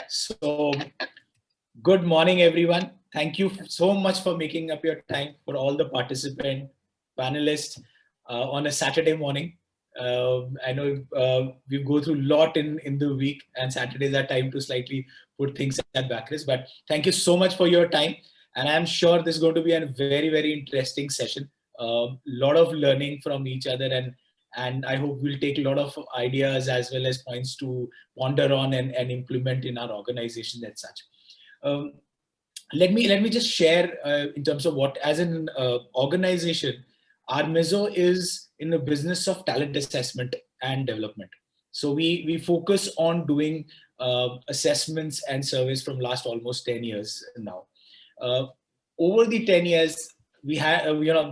So, good morning, everyone. Thank you so much for making up your time for all the participant panelists on a Saturday morning. I know we go through a lot in the week, and Saturdays are time to slightly put things at backrest. But thank you so much for your time, and I'm sure this is going to be a very interesting session. A lot of learning from each other, and I hope we'll take a lot of ideas as well as points to ponder on and implement in our organization and such. Um, let me just share in terms of what, as an organization, our Meso is in the business of talent assessment and development. So we focus on doing assessments and surveys from last almost 10 years now. Uh, Over the 10 years, we had,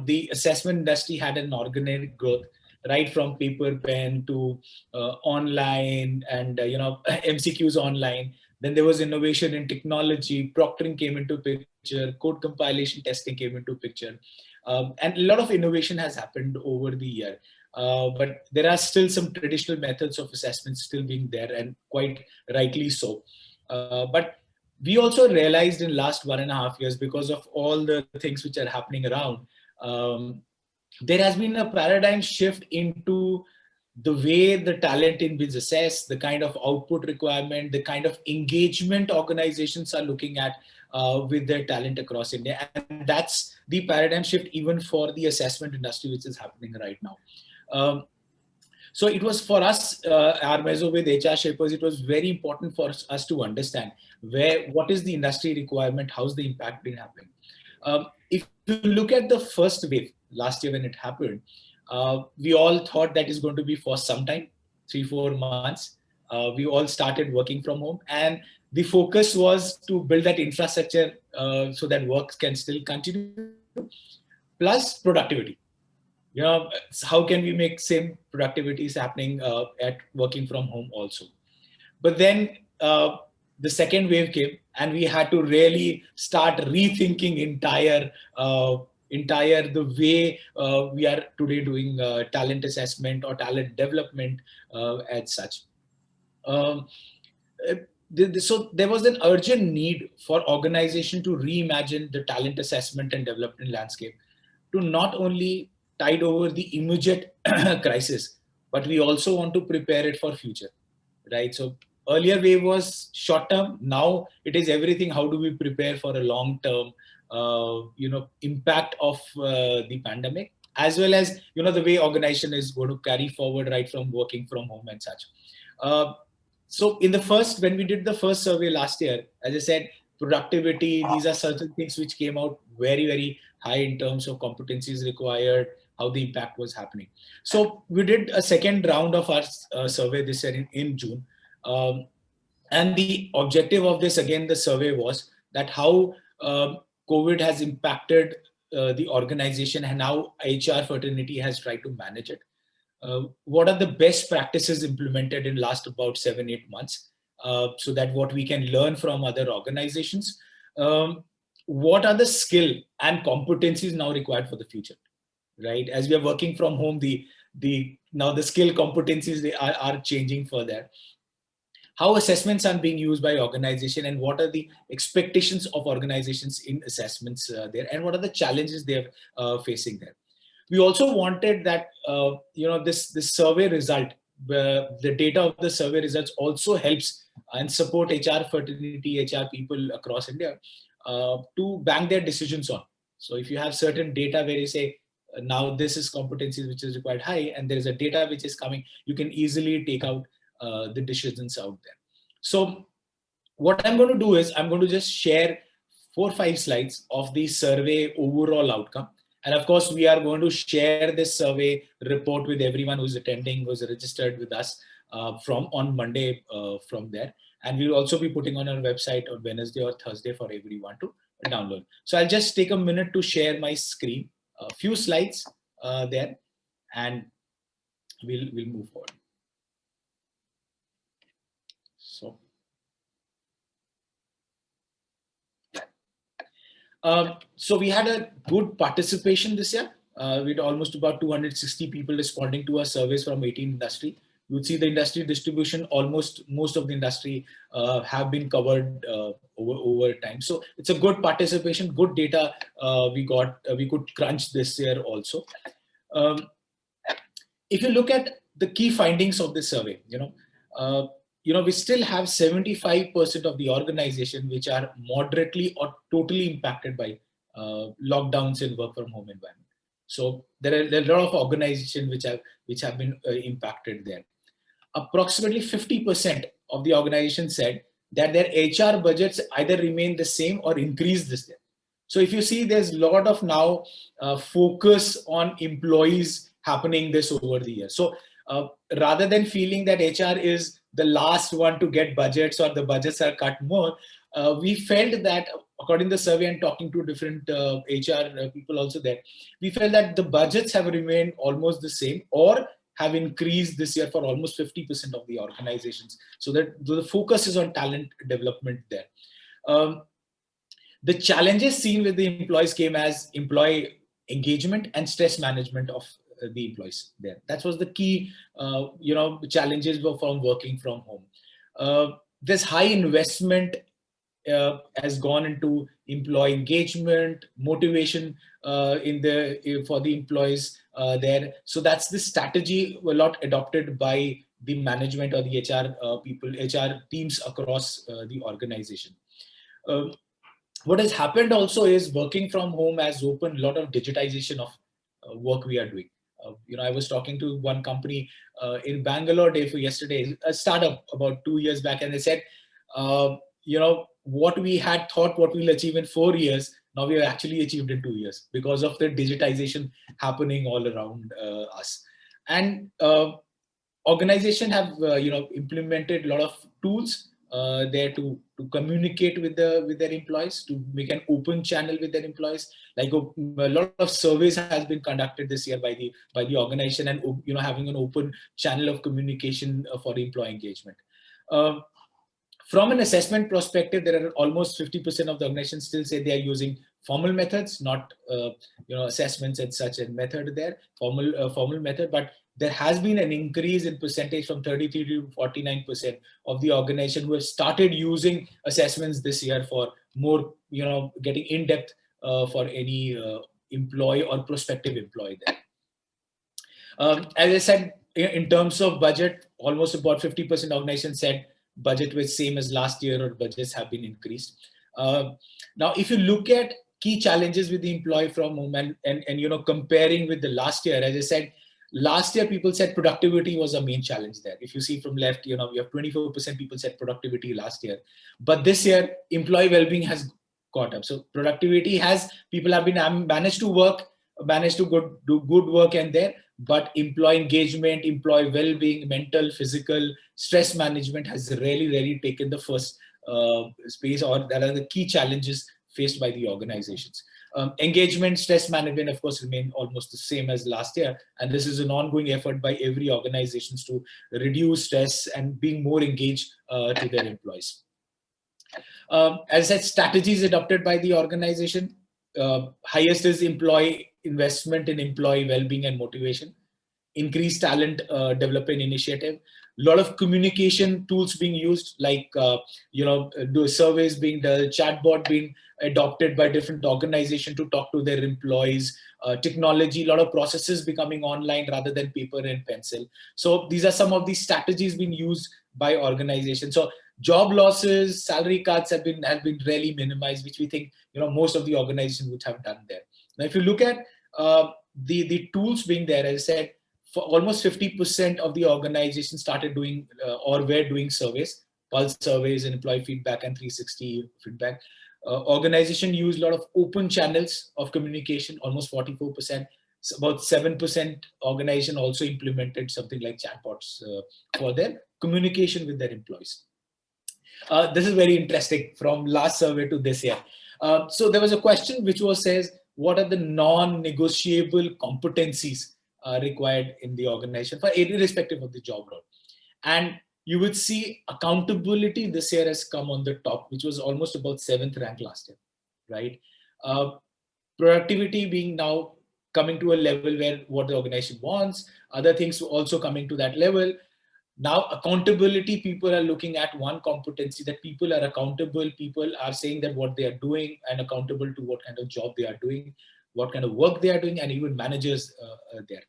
the assessment industry had an organic growth, right from paper pen to online and, MCQs online. Then there was innovation in technology, proctoring came into picture, code compilation testing came into picture. And a lot of innovation has happened over the year. But there are still some traditional methods of assessment still being there, and quite rightly so. But we also realized in last 1.5 years, because of all the things which are happening around, um, there has been a paradigm shift into the way the talent in is assessed, the kind of output requirement, the kind of engagement organizations are looking at with their talent across India. And that's the paradigm shift even for the assessment industry, which is happening right now. Um, so it was for us, our Meso with HR Shapers, it was very important for us to understand what is the industry requirement, how's the impact been happening. If you look at the first wave last year when it happened, we all thought that is going to be for some time, 3-4 months. We all started working from home, and the focus was to build that infrastructure so that work can still continue, plus productivity. How can we make same productivities happening at working from home also? But then the second wave came, and we had to really start rethinking entire the way we are today doing talent assessment or talent development as such. Um, so there was an urgent need for organization to reimagine the talent assessment and development landscape to not only tide over the immediate crisis, but we also want to prepare it for future, right? So earlier wave was short term. Now it is everything. How do we prepare for a long term, impact of the pandemic, as well as the way organization is going to carry forward right from working from home and such. Uh, so in the first, when we did the first survey last year, as I said, productivity, these are certain things which came out very high in terms of competencies required, how the impact was happening. So we did a second round of our survey this year in June. Um, and the objective of this, again, the survey was that how COVID has impacted the organization and how HR fraternity has tried to manage it. What are the best practices implemented in last about 7-8 months, so that what we can learn from other organizations. Um, what are the skill and competencies now required for the future, right? As we are working from home, the now the skill competencies they are changing further. How assessments are being used by organization, and what are the expectations of organizations in assessments there, and what are the challenges they're facing there. We also wanted that this survey result, the data of the survey results also helps and support HR fraternity, HR people across India to bank their decisions on. So if you have certain data where you say now this is competencies which is required high, and there is a data which is coming, you can easily take out the decisions out there. So what I'm going to do is I'm going to just share 4 or 5 slides of the survey overall outcome. And of course, we are going to share this survey report with everyone who's attending, who's registered with us from on Monday from there. And we'll also be putting on our website on Wednesday or Thursday for everyone to download. So I'll just take a minute to share my screen, a few slides there, and we'll move forward. So we had a good participation this year. We had almost about 260 people responding to our surveys from 18 industry. you would see the industry distribution, almost most of the industry have been covered over time. So it's a good participation, good data we could crunch this year also. Um, if you look at the key findings of this survey, we still have 75% of the organization which are moderately or totally impacted by lockdowns and work from home environment. So there are a lot of organizations which have been impacted there. Approximately 50% of the organization said that their HR budgets either remain the same or increase this year. So if you see, there's a lot of now focus on employees happening this over the year. So rather than feeling that HR is the last one to get budgets or the budgets are cut more, we felt that, according to the survey and talking to different HR people also there, we felt that the budgets have remained almost the same or have increased this year for almost 50% of the organizations. So that the focus is on talent development there. Um, the challenges seen with the employees came as employee engagement and stress management of the employees there. That was the key, challenges were from working from home. This high investment has gone into employee engagement, motivation for the employees there. So that's the strategy a lot adopted by the management or the HR people, HR teams across the organization. Um, what has happened also is working from home has opened a lot of digitization of work we are doing. I was talking to one company in Bangalore day for yesterday, a startup about 2 years back, and they said, what we had thought what we'll achieve in 4 years, now we have actually achieved in 2 years because of the digitization happening all around us. And organization have implemented a lot of tools there to communicate with their employees, to make an open channel with their employees. Like a lot of surveys has been conducted this year by the organization, and having an open channel of communication for employee engagement. From an assessment perspective, there are almost 50% of the organizations still say they are using formal methods, not assessments and such a method there, formal method. But there has been an increase in percentage from 33 to 49% of the organization who have started using assessments this year for more, getting in depth for any employee or prospective employee there. As I said, in terms of budget, almost about 50% organizations said budget was same as last year or budgets have been increased. Now, if you look at key challenges with the employee from home and comparing with the last year, as I said, last year people said productivity was a main challenge there. If you see from left, we have 24% people said productivity last year, but this year employee well-being has caught up. So productivity people have been managed to do good work and there, but employee engagement, employee well-being, mental, physical, stress management has really taken the first space, or that are the key challenges faced by the organizations. Engagement, stress management, of course, remain almost the same as last year, and this is an ongoing effort by every organizations to reduce stress and being more engaged to their employees. As I said, strategies adopted by the organization. Highest is employee investment in employee well-being and motivation, increased talent development initiative, a lot of communication tools being used, like do surveys being done, chatbot being adopted by different organizations to talk to their employees, technology, a lot of processes becoming online rather than paper and pencil. So these are some of the strategies being used by organizations. So job losses, salary cuts have been really minimized, which we think most of the organizations would have done there. Now, if you look at the tools being there, as I said, for almost 50% of the organizations started doing or were doing surveys, pulse surveys and employee feedback and 360 feedback. Organization used a lot of open channels of communication, almost 44%. So about 7% organization also implemented something like chatbots for their communication with their employees. This is very interesting from last survey to this year. So there was a question which says, what are the non-negotiable competencies required in the organization for irrespective of the job role? And you would see accountability this year has come on the top, which was almost about 7th rank last year, right? Productivity being now coming to a level where what the organization wants, other things also coming to that level. Now accountability, people are looking at one competency, that people are accountable, people are saying that what they are doing and accountable to what kind of job they are doing, what kind of work they are doing, and even managers there.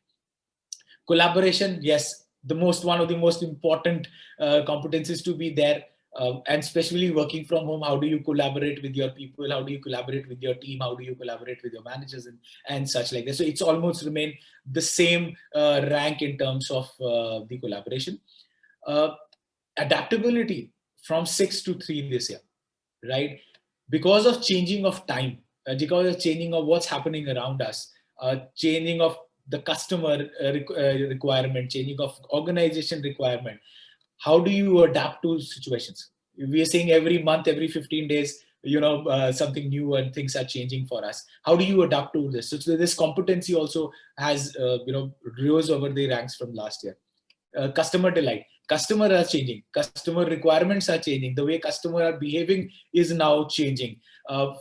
Collaboration, yes, the most one of the most important competencies to be there, and especially working from home. How do you collaborate with your people? How do you collaborate with your team? How do you collaborate with your managers and such like that? So it's almost remained the same rank in terms of the collaboration. uh, Adaptability from 6 to 3 this year, right? Because of changing of time, because of changing of what's happening around us, changing of the customer requirement, changing of organization requirement. How do you adapt to situations? We are seeing every month, every 15 days, something new and things are changing for us. How do you adapt to this? So this competency also has, rose over the ranks from last year. Customer delight, customer are changing, customer requirements are changing, the way customer are behaving is now changing.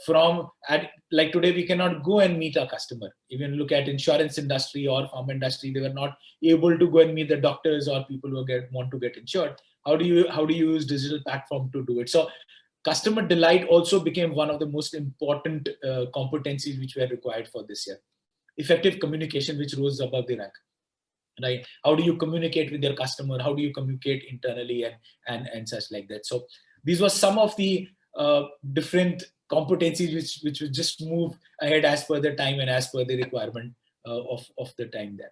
From at like today we cannot go and meet our customer. Even look at insurance industry or farm industry, they were not able to go and meet the doctors or people who want to get insured. How do you use digital platform to do it? So customer delight also became one of the most important competencies which were required for this year. Effective communication, which rose above the rank, right? How do you communicate with your customer? How do you communicate internally and such like that? So these were some of the different competencies which would just move ahead as per the time and as per the requirement of the time there.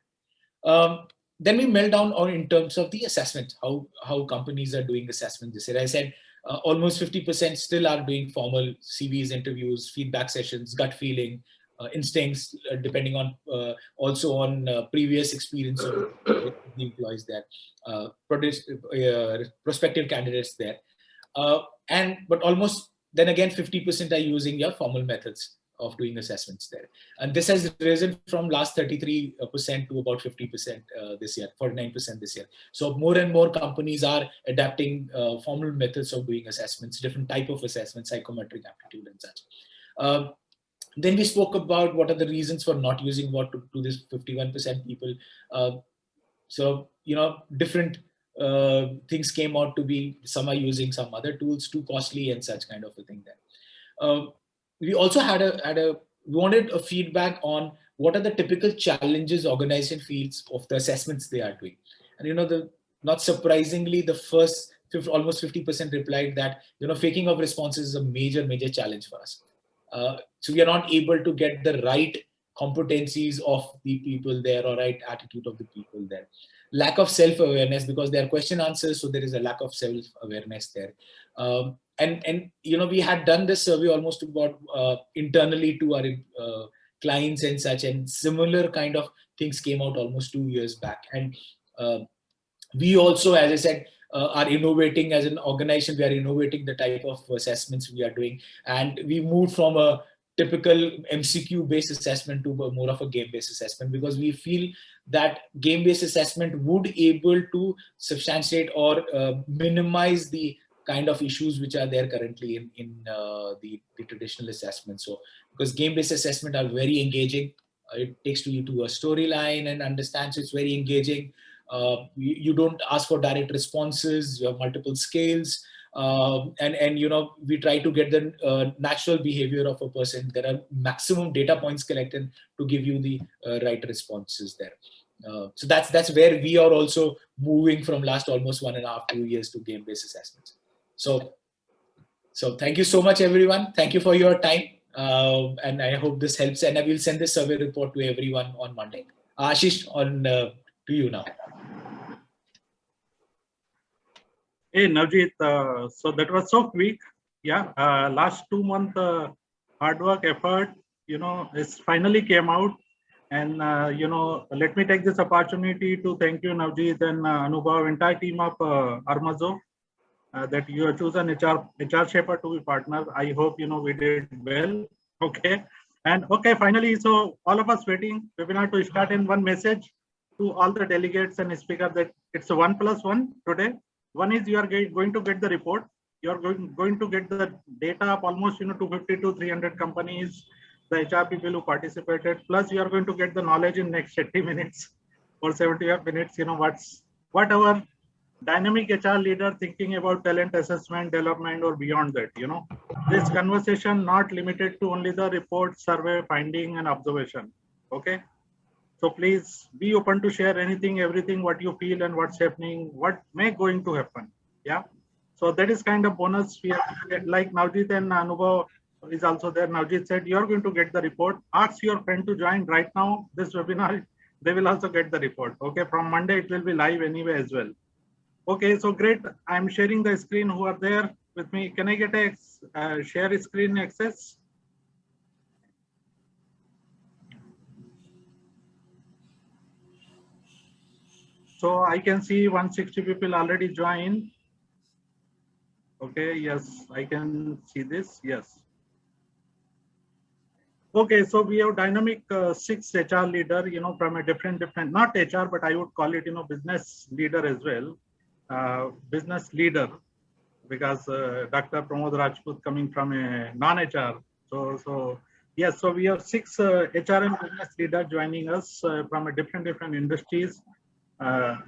Then we melt down on in terms of the assessment, how companies are doing assessment this year. I said almost 50% still are doing formal CVs, interviews, feedback sessions, gut feeling, instincts, depending on also on previous experience of the employees there, prospective candidates there, but almost then again 50% are using your formal methods of doing assessments there. And this has risen from last 33% to about 50% this year, 49% this year. So more and more companies are adapting formal methods of doing assessments, different type of assessments, psychometric aptitude and such. Then we spoke about what are the reasons for not using what to this 51% people. So, different things came out to be, some are using some other tools, too costly and such kind of a thing there. We also we wanted a feedback on what are the typical challenges organization feels of the assessments they are doing. And not surprisingly, the first almost 50% replied that faking of responses is a major challenge for us. So we are not able to get the right competencies of the people there or right attitude of the people there. Lack of self-awareness, because they are question answers, so there is a lack of self-awareness there. And we had done this survey almost about internally to our clients and such, and similar kind of things came out almost 2 years back. And we also, as I said, are innovating as an organization. We are innovating the type of assessments we are doing, and we moved from a typical MCQ based assessment to more of a game based assessment, because we feel that game based assessment would able to substantiate or minimize the kind of issues which are there currently in the traditional assessment. So because game based assessment are very engaging, it takes you to a storyline and understands, it's very engaging. You don't ask for direct responses, you have multiple scales, and we try to get the natural behavior of a person. There are maximum data points collected to give you the right responses there. So that's where we are also moving from last almost 1.5 2 years to game based assessments. So thank you so much, everyone. Thank you for your time, and I hope this helps, and I will send this survey report to everyone on Monday. Ashish, on to you now. Hey Navjeet, so that was so quick. Yeah, last 2 months hard work effort, it's finally came out. And let me take this opportunity to thank you, Navjeet and Anubhav, entire team of Armazo, that you have chosen HR Shaper to be partner. I hope we did well. Okay, and okay, finally, so all of us waiting webinar to start in one message to all the delegates and speakers that it's a 1+1 today. One is you are going to get the report. You are going to get the data of almost 250 to 300 companies, the HR people who participated. Plus, you are going to get the knowledge in next 80 minutes or 75 minutes. What our dynamic HR leader thinking about talent assessment, development, or beyond that. This conversation not limited to only the report, survey, finding, and observation. Okay. So please be open to share anything, everything, what you feel and what's happening, what may going to happen. Yeah. So that is kind of bonus. We have, like Navjit and Anubhav is also there. Navjit said, you're going to get the report. Ask your friend to join right now this webinar. They will also get the report. Okay. From Monday, it will be live anyway as well. Okay. So great. I'm sharing the screen. Who are there with me? Can I get a share screen access? So I can see 160 people already joined. Okay, yes, I can see this, yes. Okay, so we have dynamic 6 HR leader, from a different, not HR, but I would call it, business leader as well. Business leader, because Dr. Pramod Rajput coming from a non-HR. So yes, so we have 6 HR and business leader joining us from a different industries.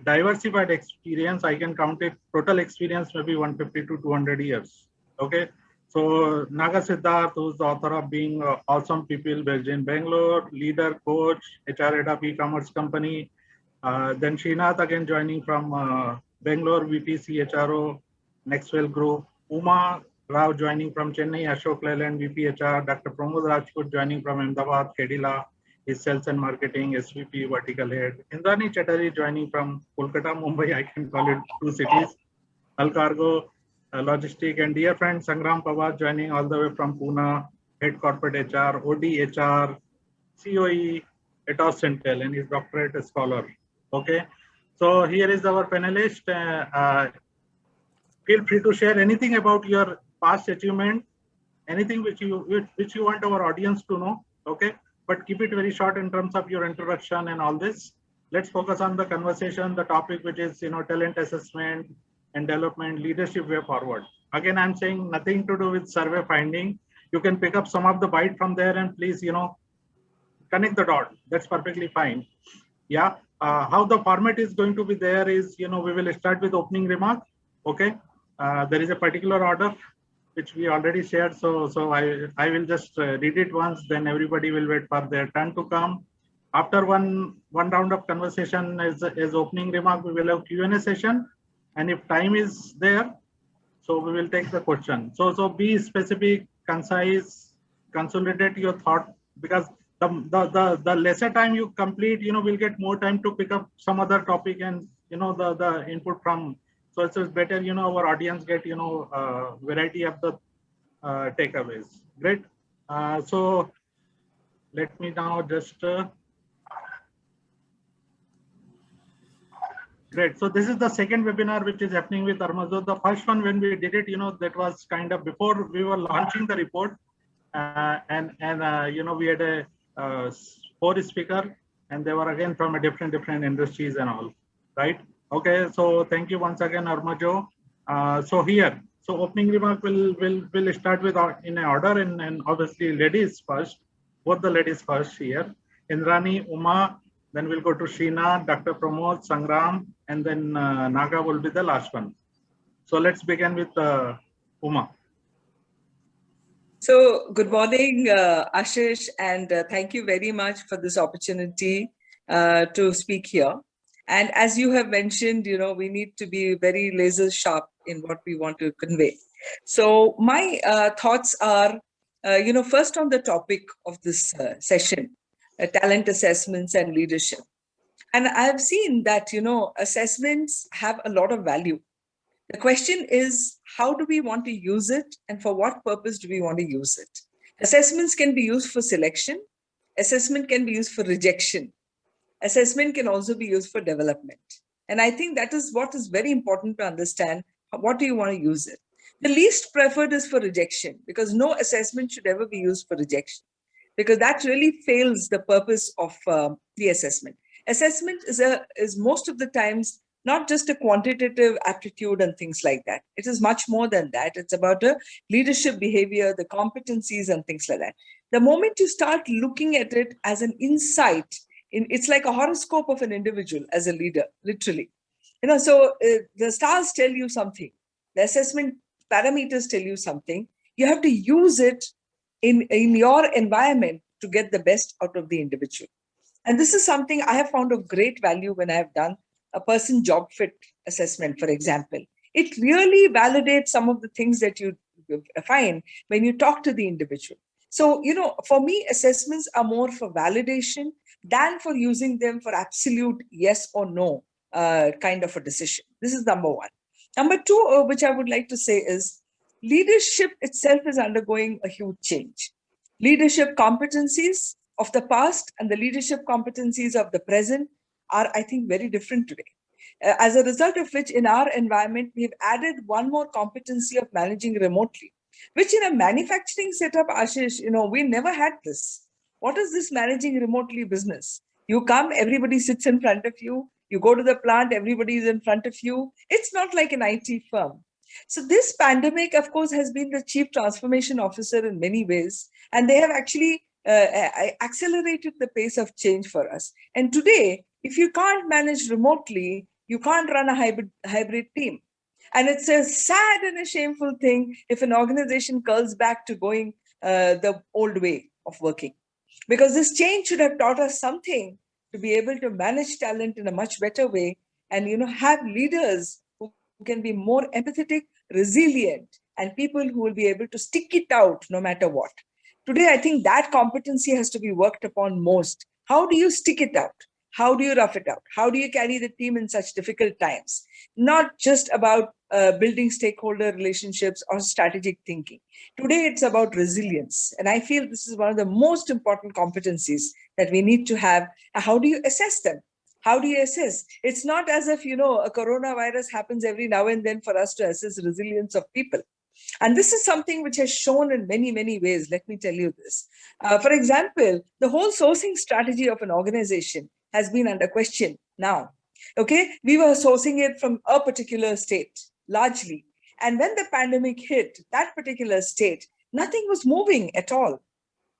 Diversified experience, I can count it, total experience maybe 150 to 200 years. Okay. So Naga Siddharth, who's the author of Being Awesome People, based in Bangalore, leader, coach, HR head of e-commerce company. Then Srinath again joining from Bangalore, VP CHRO, Nextwell Group. Uma Rao joining from Chennai, Ashok Leyland, VP HR. Dr. Pramod Rajput joining from Ahmedabad, Kedila, is sales and marketing, SVP, vertical head. Indrani Chatterjee joining from Kolkata, Mumbai, I can call it 2 cities. Alcargo, logistic, and dear friend Sangram Pawar joining all the way from Pune, head corporate HR, OD HR, COE, Atos Intel, and his doctorate scholar. Okay, so here is our panelist. Feel free to share anything about your past achievement, anything which you want our audience to know. Okay, but keep it very short in terms of your introduction and all this. Let's focus on the conversation, the topic, which is talent assessment and development, leadership way forward. Again, I'm saying nothing to do with survey finding. You can pick up some of the bite from there and please connect the dot. That's perfectly fine. Yeah. How the format is going to be there is, we will start with opening remark. Okay. There is a particular order which we already shared. So I will just read it once, then everybody will wait for their turn to come. After one round of conversation as opening remark, we will have Q&A session. And if time is there, so we will take the question. So be specific, concise, consolidate your thought, because the lesser time you complete, we'll get more time to pick up some other topic and, the input from. So it's better, our audience get, variety of the takeaways. Great. So let me now just. Great. So this is the second webinar which is happening with Armazo. The first one, when we did it, that was kind of before we were launching the report, and we had a 4 speaker, and they were again from a different industries and all, right? Okay. So thank you once again, Armazo. So opening remark will start with in order, and obviously ladies first, both the ladies first here. Indrani, Uma, then we'll go to Sheena, Dr. Pramod, Sangram, and then Naga will be the last one. So let's begin with Uma. So good morning, Ashish, and thank you very much for this opportunity to speak here. And as you have mentioned, we need to be very laser sharp in what we want to convey. So my thoughts are, first on the topic of this session, talent assessments and leadership. And I've seen that, assessments have a lot of value. The question is, how do we want to use it, and for what purpose do we want to use it? Assessments can be used for selection. Assessment can be used for rejection. Assessment can also be used for development. And I think that is what is very important to understand. What do you want to use it? The least preferred is for rejection, because no assessment should ever be used for rejection, because that really fails the purpose of the assessment. Assessment is most of the times not just a quantitative aptitude and things like that. It is much more than that. It's about a leadership behavior, the competencies and things like that. The moment you start looking at it as an insight, it's like a horoscope of an individual as a leader, literally. So the stars tell you something. The assessment parameters tell you something. You have to use it in your environment to get the best out of the individual. And this is something I have found of great value when I have done a person job fit assessment, for example. It really validates some of the things that you find when you talk to the individual. So, for me, assessments are more for validation than for using them for absolute yes or no kind of a decision. This is number one. Number two, which I would like to say is leadership itself is undergoing a huge change. Leadership competencies of the past and the leadership competencies of the present are, I think, very different today. As a result of which, in our environment, we've added one more competency of managing remotely, which in a manufacturing setup, Ashish, we never had this. What is this managing remotely business? You come, everybody sits in front of you. You go to the plant, everybody is in front of you. It's not like an IT firm. So this pandemic, of course, has been the chief transformation officer in many ways, and they have actually accelerated the pace of change for us. And today, if you can't manage remotely, you can't run a hybrid team. And it's a sad and a shameful thing if an organization curls back to going the old way of working. Because this change should have taught us something to be able to manage talent in a much better way and have leaders who can be more empathetic, resilient, and people who will be able to stick it out no matter what. Today, I think that competency has to be worked upon most. How do you stick it out? How do you rough it out? How do you carry the team in such difficult times? Not just about building stakeholder relationships or strategic thinking. Today, it's about resilience. And I feel this is one of the most important competencies that we need to have. How do you assess them? How do you assess? It's not as if, a coronavirus happens every now and then for us to assess resilience of people. And this is something which has shown in many, many ways. Let me tell you this. For example, the whole sourcing strategy of an organization has been under question now. Okay, we were sourcing it from a particular state largely. And when the pandemic hit that particular state, nothing was moving at all.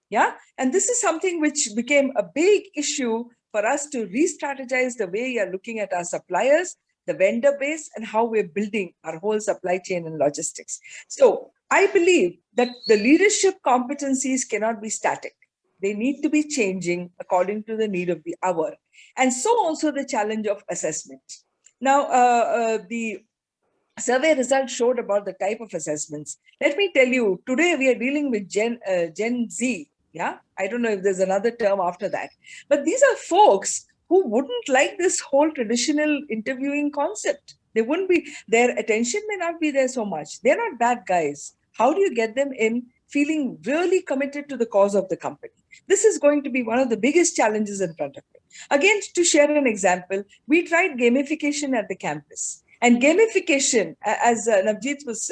Yeah. And this is something which became a big issue for us to re-strategize the way we are looking at our suppliers, the vendor base, and how we're building our whole supply chain and logistics. So I believe that the leadership competencies cannot be static. They need to be changing according to the need of the hour. And so also the challenge of assessment. Now, the survey results showed about the type of assessments. Let me tell you, today we are dealing with Gen Z. Yeah, I don't know if there's another term after that. But these are folks who wouldn't like this whole traditional interviewing concept. They wouldn't be, their attention may not be there so much. They're not bad guys. How do you get them in feeling really committed to the cause of the company? This is going to be one of the biggest challenges in front of me. Again, to share an example, we tried gamification at the campus. And gamification, as Navjeet was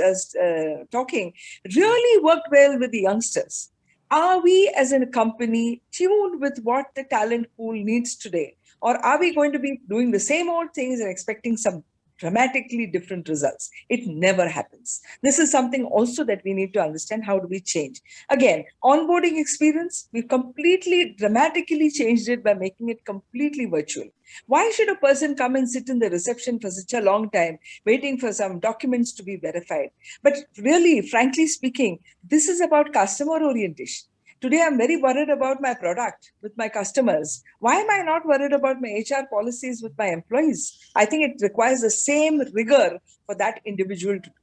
talking, really worked well with the youngsters. Are we as a company tuned with what the talent pool needs today? Or are we going to be doing the same old things and expecting some dramatically different results? It never happens. This is something also that we need to understand. How do we change? Again, onboarding experience, we completely dramatically changed it by making it completely virtual. Why should a person come and sit in the reception for such a long time, waiting for some documents to be verified? But really, frankly speaking, this is about customer orientation. Today, I'm very worried about my product with my customers. Why am I not worried about my HR policies with my employees? I think it requires the same rigor for that individual to do.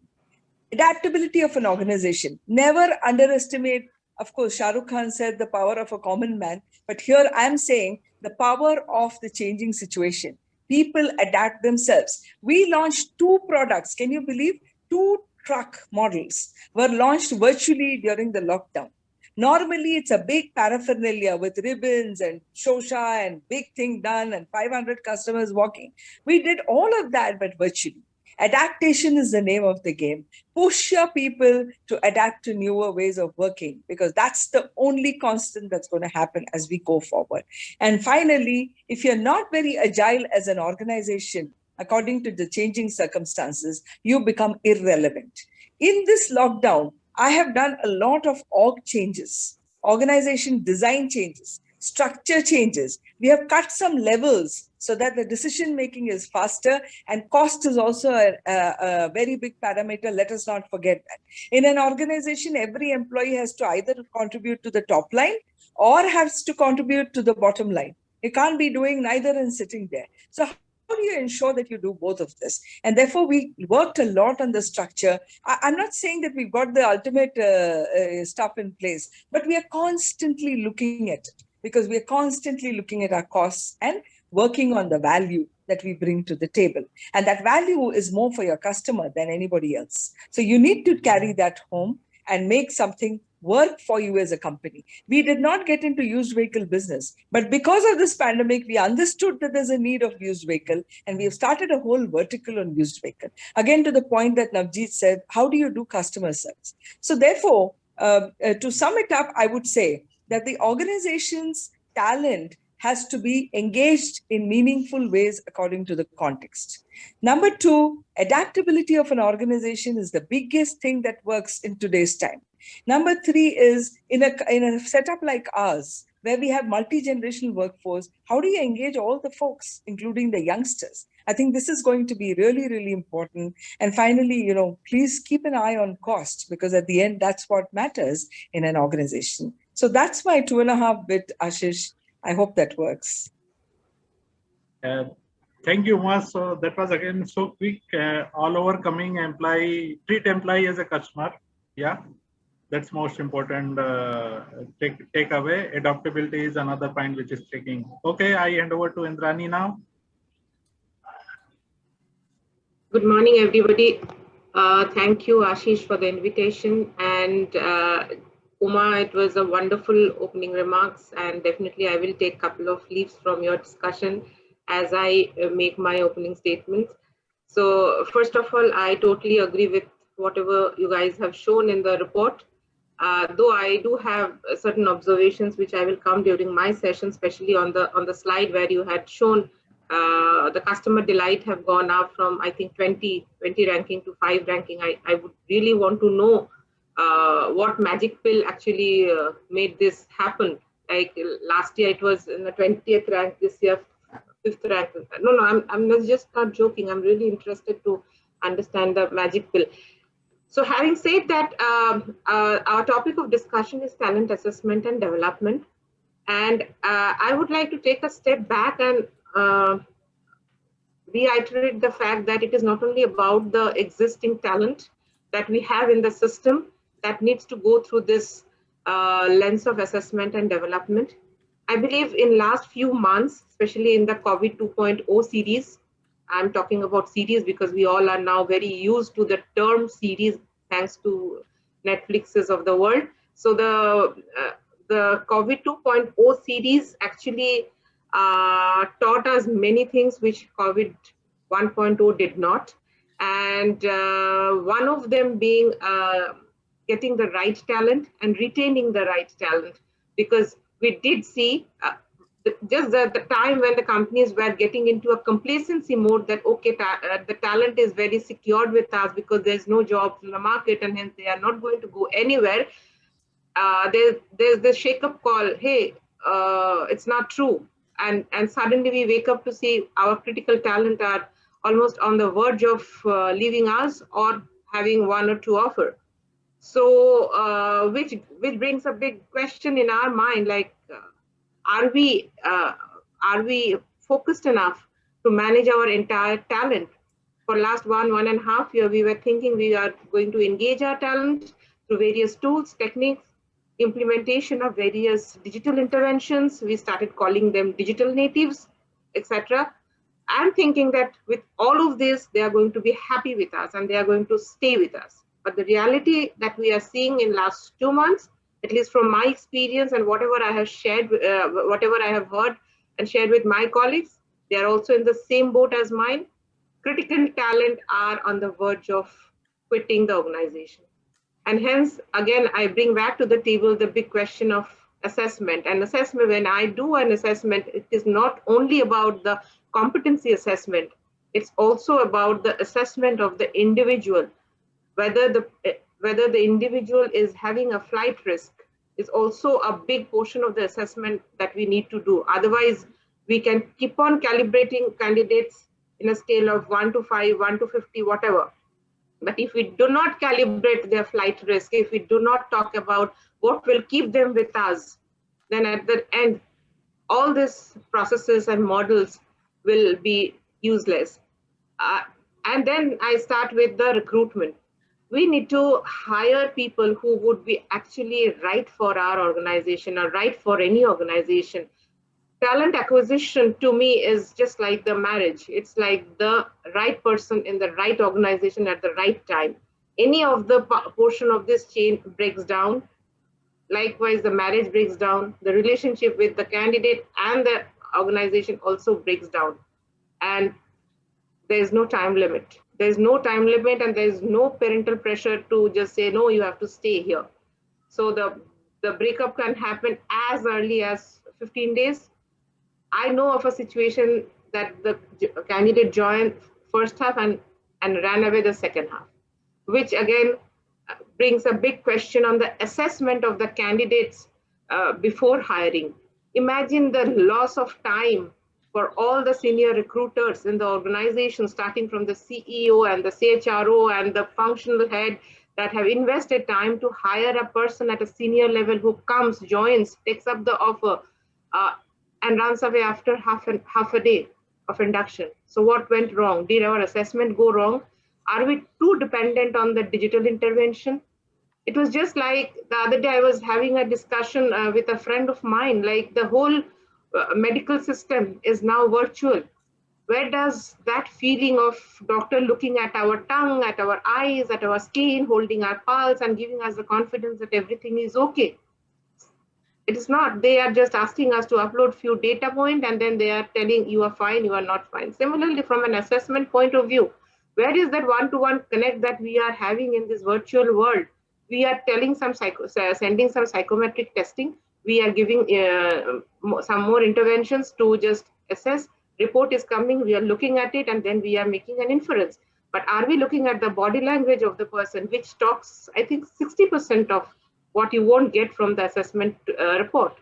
Adaptability of an organization. Never underestimate. Of course, Shah Rukh Khan said the power of a common man, but here I'm saying the power of the changing situation. People adapt themselves. We launched 2 products. Can you believe? 2 truck models were launched virtually during the lockdown. Normally, it's a big paraphernalia with ribbons and shosha and big thing done and 500 customers walking. We did all of that, but virtually. Adaptation is the name of the game. Push your people to adapt to newer ways of working, because that's the only constant that's going to happen as we go forward. And finally, if you're not very agile as an organization, according to the changing circumstances, you become irrelevant. In this lockdown, I have done a lot of org changes, organization design changes. structure changes. We have cut some levels so that the decision making is faster, and cost is also a very big parameter. Let us not forget that. In an organization, every employee has to either contribute to the top line or has to contribute to the bottom line. You can't be doing neither and sitting there. So how do you ensure that you do both of this? And therefore, we worked a lot on the structure. I'm not saying that we've got the ultimate stuff in place, but we are constantly looking at it, because we are constantly looking at our costs and working on the value that we bring to the table. And that value is more for your customer than anybody else. So you need to carry that home and make something work for you as a company. We did not get into used vehicle business, but because of this pandemic, we understood that there's a need of used vehicle, and we have started a whole vertical on used vehicle. Again, to the point that Navjeet said, how do you do customer service? So therefore, to sum it up, I would say that the organization's talent has to be engaged in meaningful ways according to the context. Number two, adaptability of an organization is the biggest thing that works in today's time. Number three is in a setup like ours, where we have multi-generational workforce, how do you engage all the folks, including the youngsters? I think this is going to be really, really important. And finally, please keep an eye on cost, because at the end, that's what matters in an organization. So that's my 2.5 bit, Ashish. I hope that works. Thank you, Uma. So that was again so quick. All overcoming employee, treat employee as a customer. Yeah, that's most important take away. Adaptability is another point which is taking. Okay, I hand over to Indrani now. Good morning, everybody. Thank you, Ashish, for the invitation. And Uma, it was a wonderful opening remarks, and definitely I will take a couple of leaves from your discussion as I make my opening statements. So first of all, I totally agree with whatever you guys have shown in the report. Though I do have certain observations which I will come during my session, especially on the slide where you had shown the customer delight have gone up from, I think, 20 ranking to 5 ranking. I would really want to know what magic pill actually made this happen. Like last year it was in the 20th rank, this year 5th rank. No, I'm just not joking. I'm really interested to understand the magic pill. So having said that, our topic of discussion is talent assessment and development. And I would like to take a step back and reiterate the fact that it is not only about the existing talent that we have in the system that needs to go through this lens of assessment and development. I believe in last few months, especially in the COVID 2.0 series, I'm talking about series because we all are now very used to the term series thanks to Netflixes of the world. So the COVID 2.0 series actually taught us many things which COVID 1.0 did not. And one of them being getting the right talent and retaining the right talent, because we did see just the time when the companies were getting into a complacency mode that, okay, the talent is very secured with us because there's no jobs in the market and hence they are not going to go anywhere. There's this shake-up call, hey, it's not true. And suddenly we wake up to see our critical talent are almost on the verge of leaving us or having one or two offer. So which brings a big question in our mind, like, are we focused enough to manage our entire talent? For last 1.5 years, we were thinking we are going to engage our talent through various tools, techniques, implementation of various digital interventions. We started calling them digital natives, etc. I'm thinking that with all of this, they are going to be happy with us and they are going to stay with us. But the reality that we are seeing in last 2 months, at least from my experience and whatever I have shared, whatever I have heard and shared with my colleagues, they are also in the same boat as mine. Critical talent are on the verge of quitting the organization. And hence, again, I bring back to the table the big question of assessment. And assessment, when I do an assessment, it is not only about the competency assessment, it's also about the assessment of the individual, whether the individual is having a flight risk, is also a big portion of the assessment that we need to do. Otherwise, we can keep on calibrating candidates in a scale of 1 to 5, 1 to 50, whatever. But if we do not calibrate their flight risk, if we do not talk about what will keep them with us, then at the end, all these processes and models will be useless. And then I start with the recruitment. We need to hire people who would be actually right for our organization or right for any organization. Talent acquisition to me is just like the marriage. It's like the right person in the right organization at the right time. Any of the portion of this chain breaks down, likewise the marriage breaks down, the relationship with the candidate and the organization also breaks down. And there's no time limit. There's no time limit, and there's no parental pressure to just say, no, you have to stay here. So the breakup can happen as early as 15 days. I know of a situation that the candidate joined first half and ran away the second half, which again brings a big question on the assessment of the candidates before hiring. Imagine the loss of time for all the senior recruiters in the organization, starting from the CEO and the CHRO and the functional head that have invested time to hire a person at a senior level who comes, joins, takes up the offer, and runs away after half a day of induction. So what went wrong? Did our assessment go wrong? Are we too dependent on the digital intervention? It was just like the other day I was having a discussion with a friend of mine, like the whole medical system is now virtual. Where does that feeling of doctor looking at our tongue, at our eyes, at our skin, holding our pulse and giving us the confidence that everything is okay? It is not. They are just asking us to upload few data points and then they are telling you are fine, you are not fine. Similarly, from an assessment point of view, where is that one-to-one connect that we are having in this virtual world? We are telling sending some psychometric testing. We are giving some more interventions to just assess. Report is coming, we are looking at it, and then we are making an inference. But are we looking at the body language of the person, which talks, I think, 60% of what you won't get from the assessment report.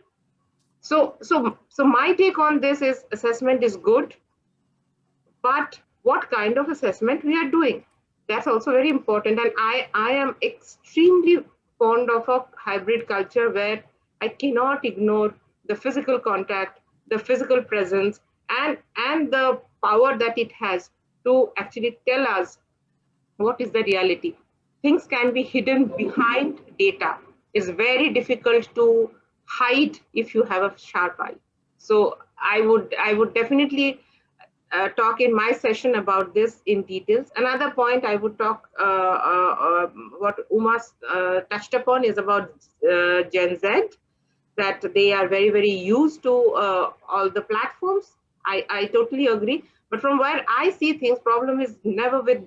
So my take on this is assessment is good, but what kind of assessment we are doing? That's also very important. And I am extremely fond of a hybrid culture where I cannot ignore the physical contact, the physical presence, and the power that it has to actually tell us what is the reality. Things can be hidden behind data. It's very difficult to hide if you have a sharp eye. So I would definitely talk in my session about this in details. Another point I would talk, what Uma touched upon is about Gen Z, that they are very, very used to all the platforms. I totally agree. But from where I see things, problem is never with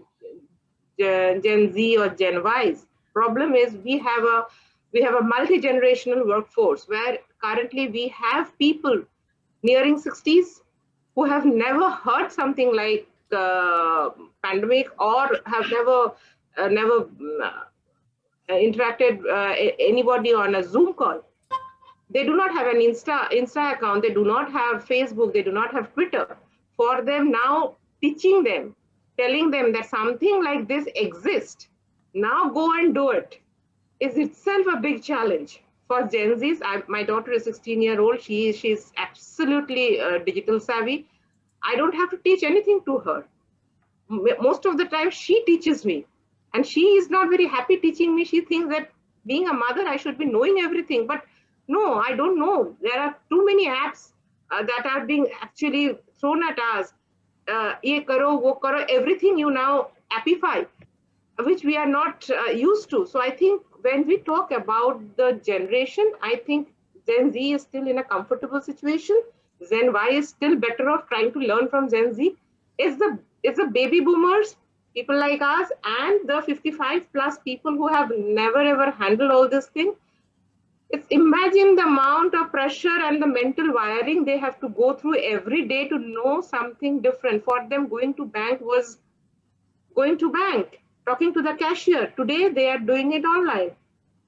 Gen Z or Gen Ys. Problem is we have a multi-generational workforce where currently we have people nearing 60s who have never heard something like pandemic or have never interacted anybody on a Zoom call. They do not have an Insta account. They do not have Facebook. They do not have Twitter. For them now, teaching them, telling them that something like this exists, now go and do it, is itself a big challenge. For Gen Zs, my daughter is 16-year-old. She's absolutely digital savvy. I don't have to teach anything to her. Most of the time, she teaches me. And she is not very happy teaching me. She thinks that being a mother, I should be knowing everything. But no, I don't know. There are too many apps that are being actually thrown at us. Ye karo, wo karo, everything you now appify, which we are not used to. So I think when we talk about the generation, I think Gen Z is still in a comfortable situation. Gen Y is still better off trying to learn from Gen Z. It's the baby boomers, people like us, and the 55 plus people who have never ever handled all this thing. It's imagine the amount of pressure and the mental wiring they have to go through every day to know something different. For them, going to bank was going to bank, talking to the cashier. Today, they are doing it online.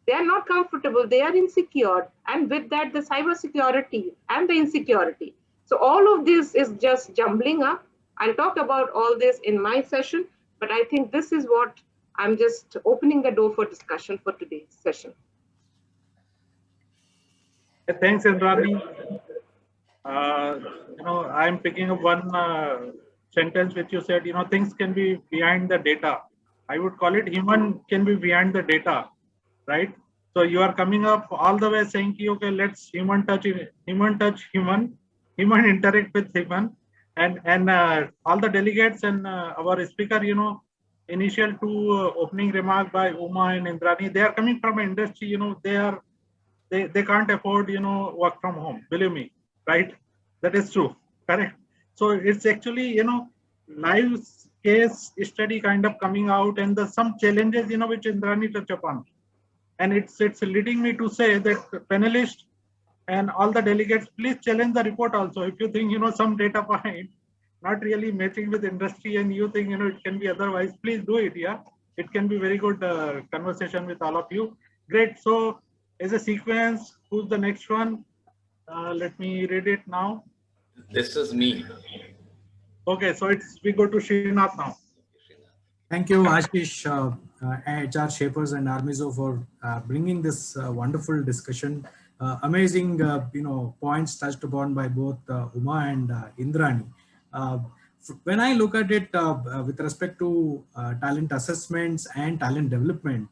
They are not comfortable, they are insecure. And with that, the cyber security and the insecurity. So all of this is just jumbling up. I'll talk about all this in my session, but I think this is what I'm just opening the door for discussion for today's session. Thanks, Indrani. I'm picking up one sentence which you said, things can be behind the data. I would call it human can be behind the data, right? So you are coming up all the way saying, okay, let's human touch human interact with human, and all the delegates and our speaker, initial two opening remark by Uma and Indrani, they are coming from an industry, they can't afford, work from home. Believe me, right? That is true, correct? So it's actually, live case study kind of coming out, and some challenges, which Indrani touched upon. And it's leading me to say that panelists and all the delegates, please challenge the report also. If you think, some data point not really matching with industry and you think, it can be otherwise, please do it. Yeah, it can be very good conversation with all of you. Great. So as a sequence, who's the next one? Let me read it now. This is me. Okay, so we go to Srinath now. Thank you, Ashish, HR Shapers and Armizo for bringing this wonderful discussion. Amazing, points touched upon by both Uma and Indrani. When I look at it with respect to talent assessments and talent development,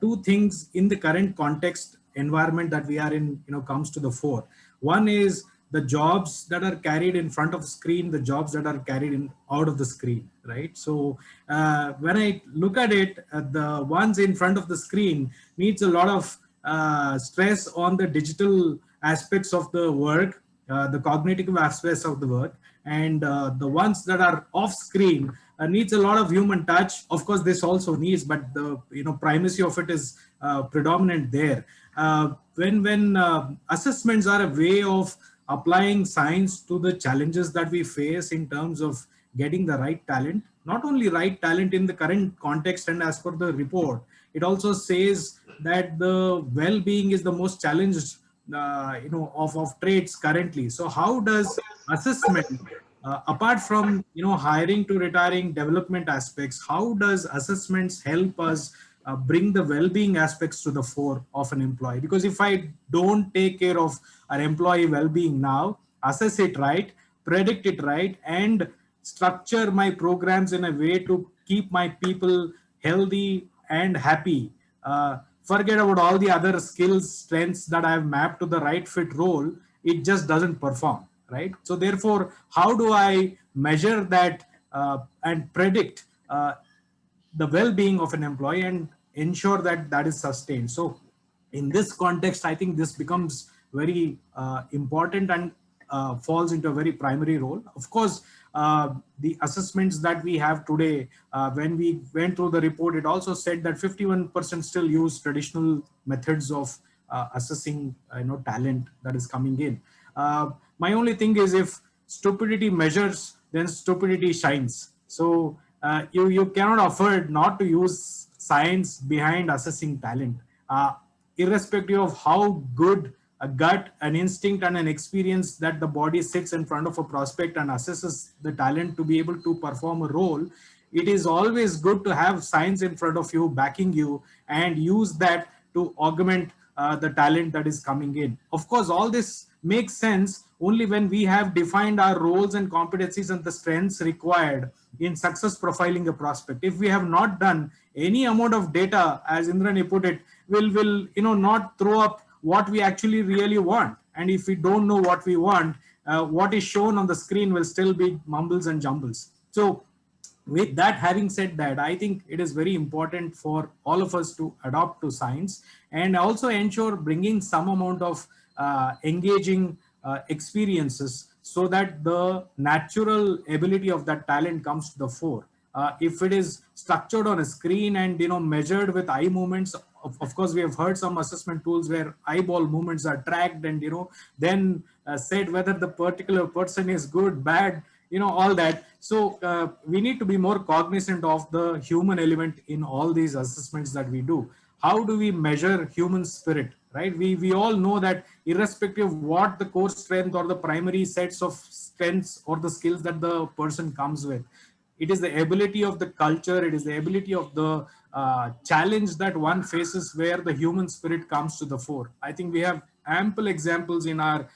two things in the current context environment that we are in, comes to the fore. One is the jobs that are carried in front of the screen, the jobs that are carried out of the screen, right? So when I look at it, the ones in front of the screen needs a lot of stress on the digital aspects of the work, the cognitive aspects of the work, and the ones that are off screen needs a lot of human touch. Of course, this also needs, but the primacy of it is predominant there. When assessments are a way of applying science to the challenges that we face in terms of getting the right talent, not only right talent in the current context and as per the report, it also says that the well-being is the most challenged of traits currently. So how does assessment, apart from hiring to retiring development aspects, how does assessments help us bring the well-being aspects to the fore of an employee? Because if I don't take care of an employee well-being now, assess it right, predict it right, and structure my programs in a way to keep my people healthy and happy, forget about all the other skills, strengths that I have mapped to the right fit role, it just doesn't perform, right? So therefore, how do I measure that and predict the well-being of an employee and ensure that that is sustained? So in this context, I think this becomes very important and falls into a very primary role. Of course, the assessments that we have today, when we went through the report, it also said that 51% still use traditional methods of assessing talent that is coming in. My only thing is, if stupidity measures, then stupidity shines. So you cannot afford not to use science behind assessing talent, irrespective of how good a gut, an instinct, and an experience that the body sits in front of a prospect and assesses the talent to be able to perform a role. It is always good to have science in front of you, backing you, and use that to augment the talent that is coming in. Of course, all this makes sense only when we have defined our roles and competencies and the strengths required in success profiling a prospect. If we have not done any amount of data, as Indrani put it, will not throw up what we actually really want. And if we don't know what we want, what is shown on the screen will still be mumbles and jumbles. So with that, having said that, I think it is very important for all of us to adopt to science and also ensure bringing some amount of engaging experiences so that the natural ability of that talent comes to the fore. If it is structured on a screen and measured with eye movements, of course we have heard some assessment tools where eyeball movements are tracked and then said whether the particular person is good, bad, all that. So we need to be more cognizant of the human element in all these assessments that we do. how do we measure human spirit, right? We all know that irrespective of what the core strength or the primary sets of strengths or the skills that the person comes with, it is the ability of the culture, it is the ability of the challenge that one faces where the human spirit comes to the fore. I think we have ample examples in our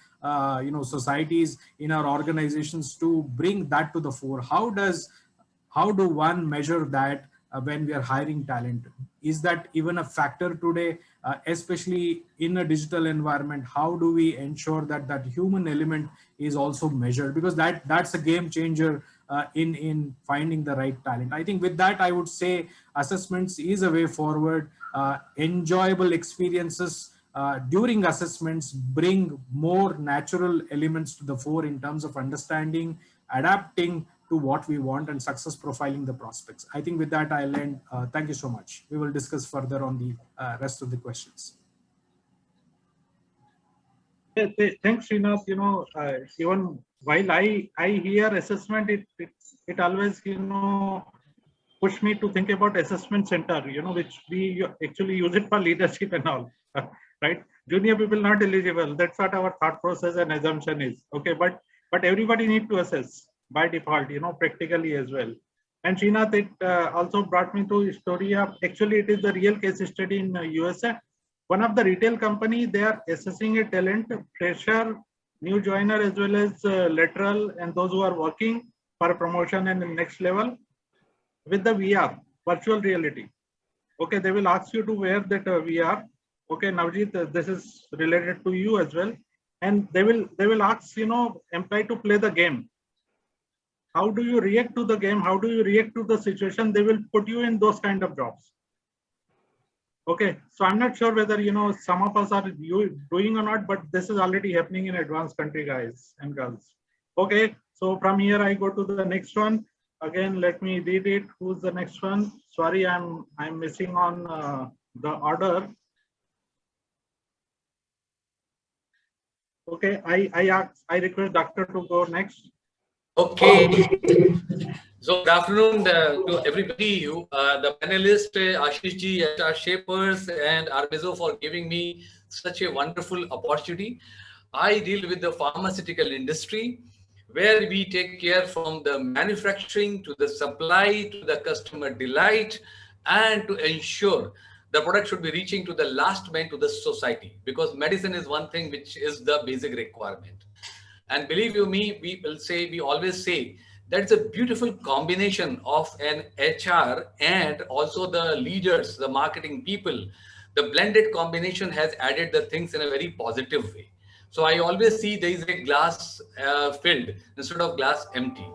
societies, in our organizations, to bring that to the fore. How do one measure that when we are hiring talent? Is that even a factor today, especially in a digital environment? How do we ensure that that human element is also measured? Because that's a game changer in finding the right talent. I think with that, I would say assessments is a way forward. Enjoyable experiences during assessments bring more natural elements to the fore in terms of understanding, adapting to what we want, and success profiling the prospects. I think with that, I'll end. Thank you so much. We will discuss further on the rest of the questions. Thanks, Srinath. Even while I hear assessment, it always, push me to think about assessment center, which we actually use it for leadership and all, right? Junior people not eligible. That's what our thought process and assumption is. Okay, but everybody need to assess by default, practically as well. And Srinath, it also brought me to a story of, actually it is the real case study in USA. One of the retail company, they are assessing a talent, fresher, new joiner, as well as lateral, and those who are working for a promotion and the next level with the VR, virtual reality. Okay, they will ask you to wear that VR. Okay, Navjeet, this is related to you as well. And they will ask, employee to play the game. How do you react to the game? How do you react to the situation? They will put you in those kind of jobs. Okay, so I'm not sure whether, some of us are doing or not, but this is already happening in advanced country, guys and girls. Okay, so from here I go to the next one. Again, let me read it. Who's the next one? Sorry, I'm missing on the order. Okay, I request doctor to go next. Okay. So good afternoon to everybody, the panelists, Ashish ji, HR Shapers, and Armizo for giving me such a wonderful opportunity. I deal with the pharmaceutical industry, where we take care from the manufacturing to the supply to the customer delight, and to ensure the product should be reaching to the last man, to the society, because medicine is one thing which is the basic requirement. And believe you me, we always say that's a beautiful combination of an HR and also the leaders, the marketing people. The blended combination has added the things in a very positive way. So I always see there is a glass filled instead of glass empty.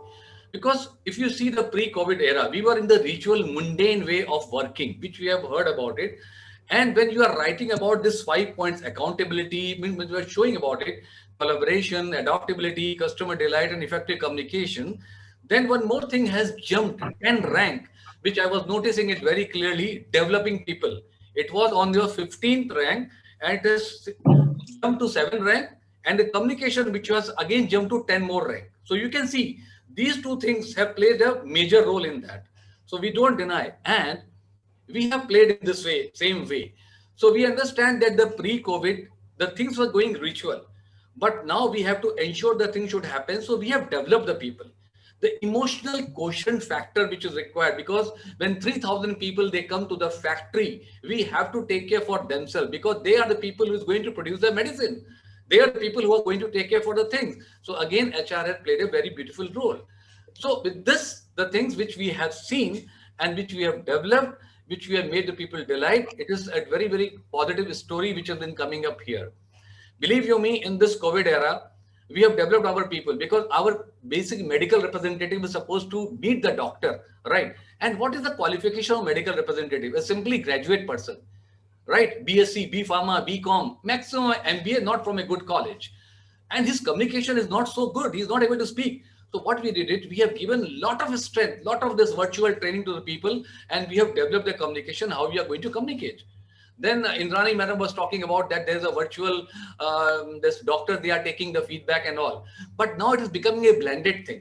Because if you see the pre-COVID era, we were in the ritual mundane way of working, which we have heard about it. And when you are writing about this 5 points, accountability, when you are showing about it, collaboration, adaptability, customer delight, and effective communication, then one more thing has jumped 10 rank, which I was noticing it very clearly, developing people. It was on your 15th rank, and it has jumped to 7 rank, and the communication, which was again jumped to 10 more rank. So you can see these two things have played a major role in that. So we don't deny, and we have played in this way, same way. So we understand that the pre-COVID, the things were going ritual, but now we have to ensure the things should happen. So we have developed the people. The emotional quotient factor which is required, because when 3,000 people, they come to the factory, we have to take care for themselves, because they are the people who is going to produce the medicine. They are the people who are going to take care for the things. So again, HR has played a very beautiful role. So with this, the things which we have seen and which we have developed, which we have made the people delight, it is a very, very positive story which has been coming up here. Believe you me, in this COVID era, we have developed our people, because our basic medical representative is supposed to meet the doctor, right? And what is the qualification of medical representative? A simply graduate person, right? BSc, B Pharma, BCom, maximum MBA, not from a good college. And his communication is not so good. He's not able to speak. So what we did, we have given a lot of strength, lot of this virtual training to the people, and we have developed the communication, how we are going to communicate. Then Indrani madam was talking about that there's a virtual, this doctor, they are taking the feedback and all. But now it is becoming a blended thing.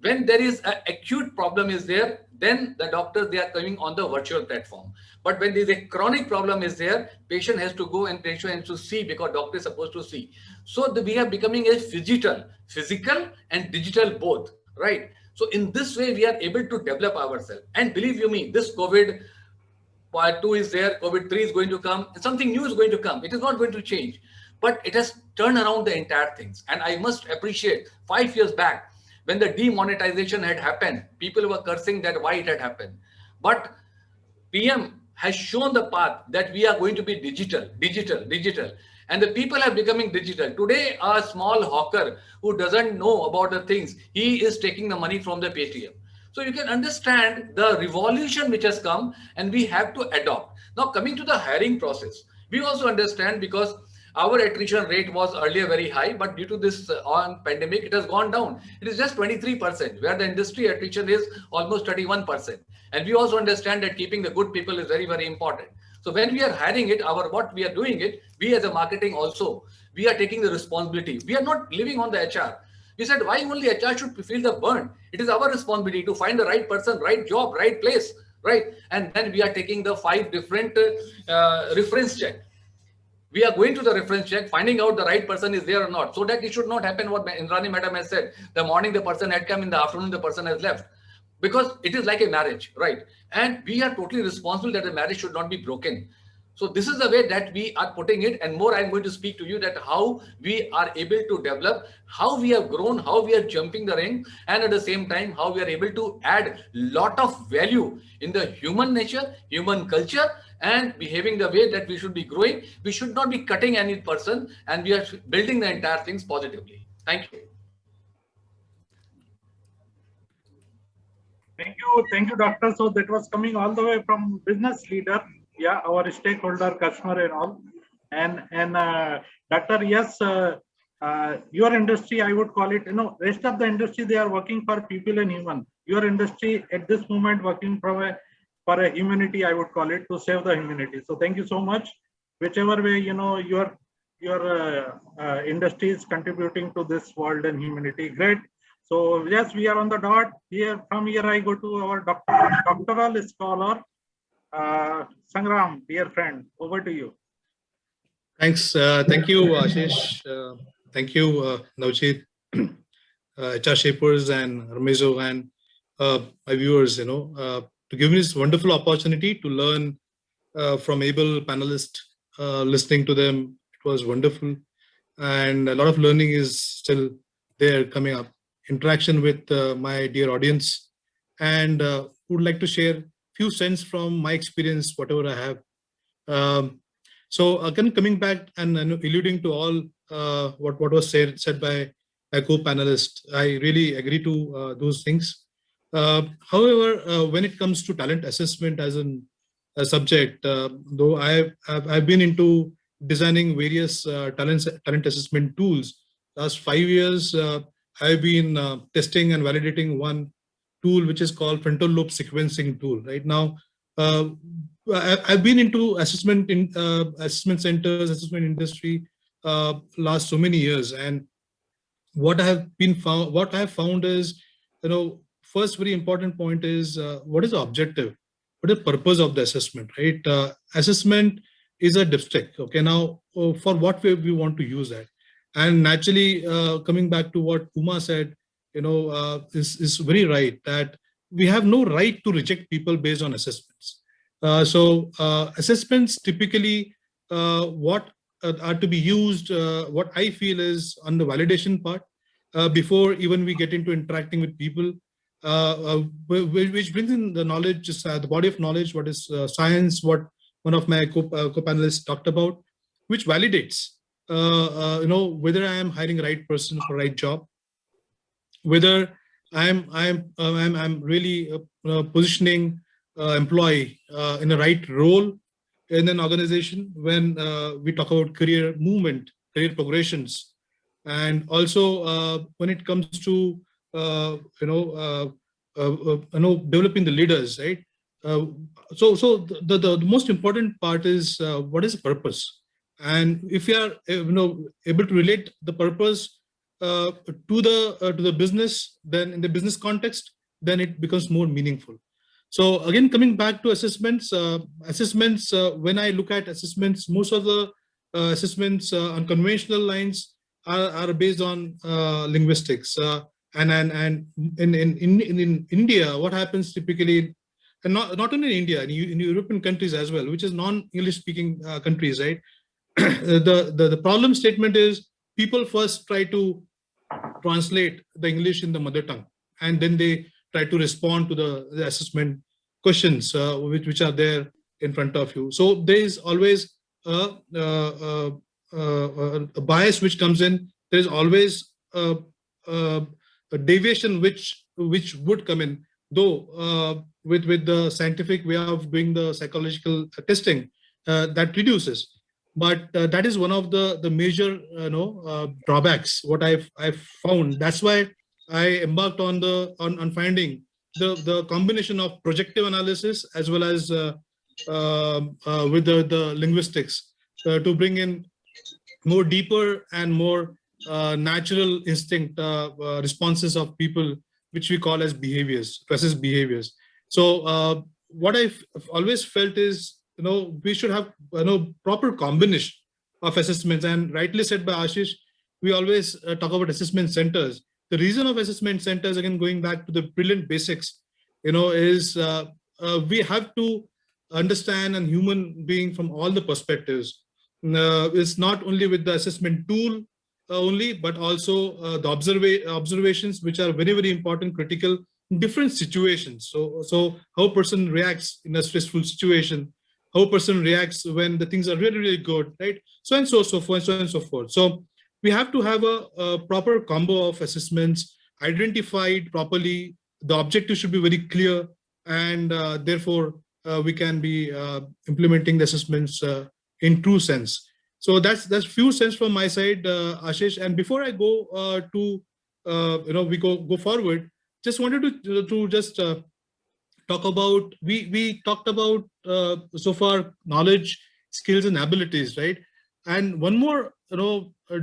When there is an acute problem is there, then the doctors, they are coming on the virtual platform. But when there is a chronic problem is there, patient has to go and patient has to see because doctor is supposed to see. So we are becoming a physical and digital both, right? So in this way, we are able to develop ourselves. And believe you me, this COVID part 2 is there, COVID 3 is going to come, something new is going to come. It is not going to change, but it has turned around the entire things. And I must appreciate 5 years back, when the demonetization had happened, people were cursing that why it had happened. But PM has shown the path that we are going to be digital. And the people are becoming digital. Today, a small hawker who doesn't know about the things, he is taking the money from the Paytm. So you can understand the revolution which has come and we have to adopt. Now coming to the hiring process, we also understand because our attrition rate was earlier very high, but due to this on pandemic, it has gone down. It is just 23%, where the industry attrition is almost 31%. And we also understand that keeping the good people is very, very important. So when we are hiring it, what we are doing it, we as a marketing also, we are taking the responsibility. We are not living on the HR. We said, why only HR should feel the burn? It is our responsibility to find the right person, right job, right place, right? And then we are taking the 5 different reference check. We are going to the reference check, finding out the right person is there or not, so that it should not happen what Indrani madam has said. The morning the person had come, in the afternoon the person has left. Because it is like a marriage, right? And we are totally responsible that the marriage should not be broken. So this is the way that we are putting it. And more, I'm going to speak to you that how we are able to develop, how we have grown, how we are jumping the ring, and at the same time, how we are able to add lot of value in the human nature, human culture, and behaving the way that we should be growing. We should not be cutting any person, and we are building the entire things positively. Thank you. Thank you, doctor. So that was coming all the way from business leader, yeah, our stakeholder, customer, and all. And doctor, yes, your industry, I would call it. Rest of the industry, they are working for people and human. Your industry at this moment working for a humanity, I would call it, to save the humanity. So thank you so much. Whichever way your industry is contributing to this world and humanity, great. So yes, we are on the dot here. From here, I go to our doctoral scholar, Sangram, dear friend. Over to you. Thanks. Thank you, Ashish. Thank you, Navjeet, HR Shapers and Ramezo, and my viewers, to give me this wonderful opportunity to learn from able panelists. Listening to them, it was wonderful. And a lot of learning is still there coming up. Interaction with my dear audience, and would like to share few cents from my experience, whatever I have. So again, coming back and alluding to all what was said by my co-panelist, I really agree to those things. However, when it comes to talent assessment as a subject, though I've been into designing various talent assessment tools. Last 5 years, I've been testing and validating one tool which is called frontal lobe sequencing tool. Right now, I've been into assessment centers, assessment industry last so many years, and what I have found is, first very important point is what is the objective, what is the purpose of the assessment, right? Assessment is a dipstick. Okay, now for what we want to use that. And naturally, coming back to what Uma said, is very right that we have no right to reject people based on assessments. So assessments typically, what are to be used, what I feel is on the validation part, before even we get into interacting with people, which brings in the knowledge, the body of knowledge, what is science, what one of my co-panelists talked about, which validates whether I am hiring the right person for the right job, whether I'm really positioning employee in the right role in an organization when we talk about career movement, career progressions, and also when it comes to developing the leaders, right? So the most important part is what is the purpose. And if you are able to relate the purpose to the business, then in the business context, then it becomes more meaningful. So again, coming back to assessments, when I look at assessments, most of the assessments on conventional lines are based on linguistics. And in India, what happens typically, and not only in India, in European countries as well, which is non-English speaking countries, right? the problem statement is people first try to translate the English in the mother tongue, and then they try to respond to the assessment questions which are there in front of you. So there is always a bias which comes in. There is always a deviation which would come in, though with the scientific way of doing the psychological testing, that reduces. But that is one of the major drawbacks what I've found. That's why I embarked on finding the combination of projective analysis as well as with the linguistics to bring in more deeper and more natural instinct responses of people, which we call as behaviors, process behaviors. So what I've always felt is, we should have proper combination of assessments. And rightly said by Ashish, we always talk about assessment centers. The reason of assessment centers, again going back to the brilliant basics, is we have to understand a human being from all the perspectives. It's not only with the assessment tool only, but also the observations, which are very, very important, critical in different situations. So how a person reacts in a stressful situation, how a person reacts when the things are really, really good, right? So and so forth, so and so forth. So we have to have a proper combo of assessments identified properly. The objective should be very clear, and therefore we can be implementing the assessments in true sense. So that's few cents from my side, Ashish. And before I go we go forward, just wanted to just talk about, we talked about so far knowledge, skills, and abilities, right? And one more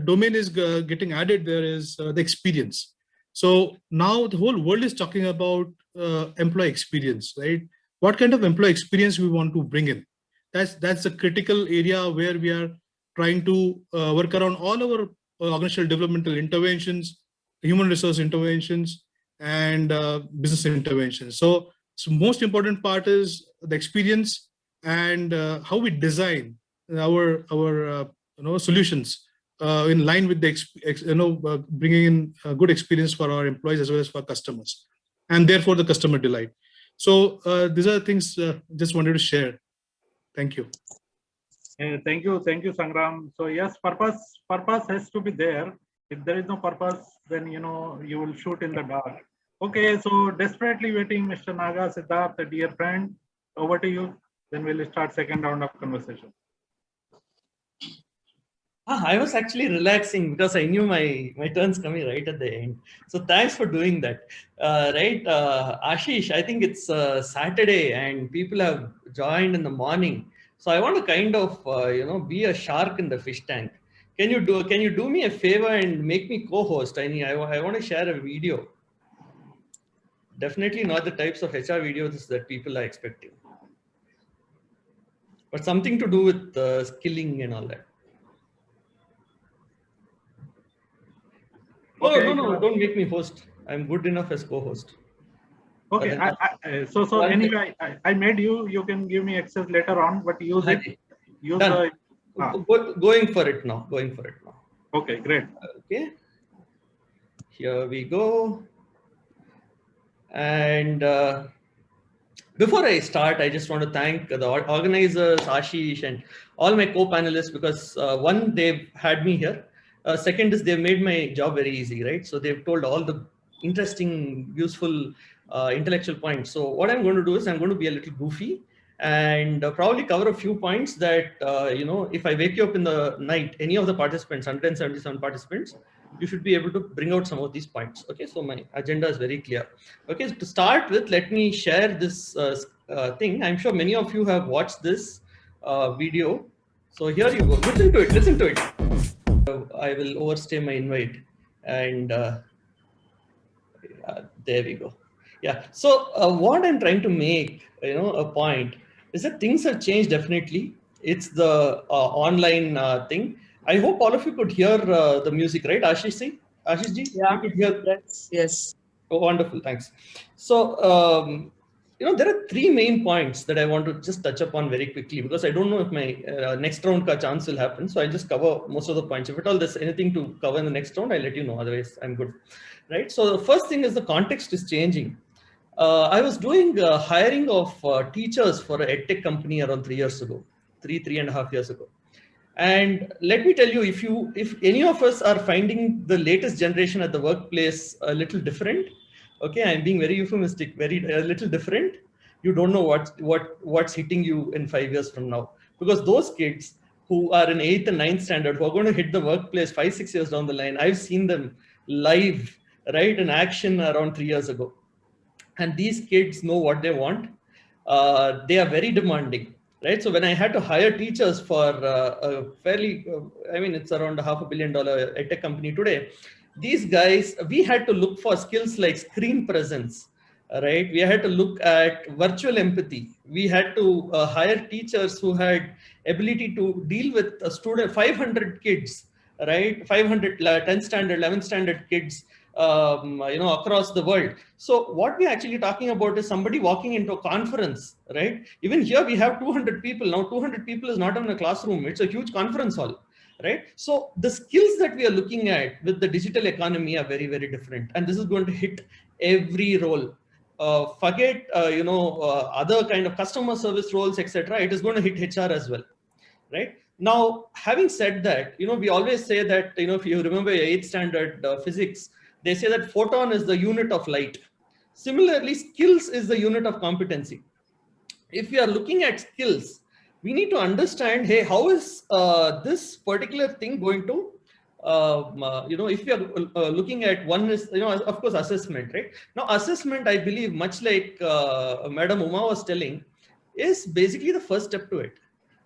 domain is getting added there is the experience. So now the whole world is talking about employee experience, right? What kind of employee experience we want to bring in? That's a critical area where we are trying to work around all our organizational developmental interventions, human resource interventions, and business interventions. So most important part is the experience and how we design our solutions in line with the bringing in a good experience for our employees as well as for customers, and therefore the customer delight. So these are things just wanted to share. Thank you. Thank you, Sangram. So yes, purpose has to be there. If there is no purpose, then you will shoot in the dark. Okay, so desperately waiting, Mr. Naga, Siddharth, dear friend, over to you. Then we'll start second round of conversation. I was actually relaxing because I knew my turn's coming right at the end. So thanks for doing that. Ashish, I think it's Saturday and people have joined in the morning. So I want to kind of be a shark in the fish tank. Can you do me a favor and make me co-host? I want to share a video. Definitely not the types of HR videos that people are expecting, but something to do with skilling and all that. Okay. No, don't make me host. I'm good enough as co-host. Okay, so anyway, I made you. You can give me access later on, but use it. Going for it now. Okay, great. Okay, here we go. And before I start, I just want to thank the organizers, Ashish, and all my co-panelists, because one, they've had me here. Second is they've made my job very easy, right? So they've told all the interesting, useful, intellectual points. So what I'm going to do is I'm going to be a little goofy and probably cover a few points that, if I wake you up in the night, any of the participants, 177 participants, you should be able to bring out some of these points. Okay, so my agenda is very clear. Okay, so to start with, let me share this thing. I'm sure many of you have watched this video. So here you go. Listen to it. I will overstay my invite And there we go. Yeah. So what I'm trying to make, a point is that things have changed definitely. It's the online thing. I hope all of you could hear the music, right, Ashish ji? Ashish ji, Yeah. you could hear? Yes. Oh, wonderful. Thanks. So, there are three main points that I want to just touch upon very quickly, because I don't know if my next round ka chance will happen. So I just cover most of the points. If at all there's anything to cover in the next round, I'll let you know. Otherwise, I'm good. Right. So the first thing is the context is changing. I was doing hiring of teachers for an edtech company around 3 years ago, three and a half years ago. And let me tell you, if any of us are finding the latest generation at the workplace a little different, okay, I'm being very euphemistic, a little different, you don't know what's hitting you in 5 years from now. Because those kids who are in 8th and 9th standard, who are going to hit the workplace 5-6 years down the line, I've seen them live, right, in action around 3 years ago. And these kids know what they want. They are very demanding, right? So when I had to hire teachers for a fairly, it's around $500 million edtech company today, these guys, we had to look for skills like screen presence, right? We had to look at virtual empathy. We had to hire teachers who had ability to deal with a student, 500 kids, right? 500 10th standard, 11th standard kids, across the world. So what we're actually talking about is somebody walking into a conference, right? Even here we have 200 people. Now 200 people is not in a classroom. It's a huge conference hall, right? So the skills that we are looking at with the digital economy are very, very different. And this is going to hit every role. Forget, other kind of customer service roles, etc. It is going to hit HR as well, right? Now, having said that, we always say that, if you remember your 8th standard physics, they say that photon is the unit of light. Similarly, skills is the unit of competency. If we are looking at skills, we need to understand, hey, how is this particular thing going to, if we are looking at one is, of course, assessment, right? Now, assessment, I believe, much like Madam Uma was telling, is basically the first step to it.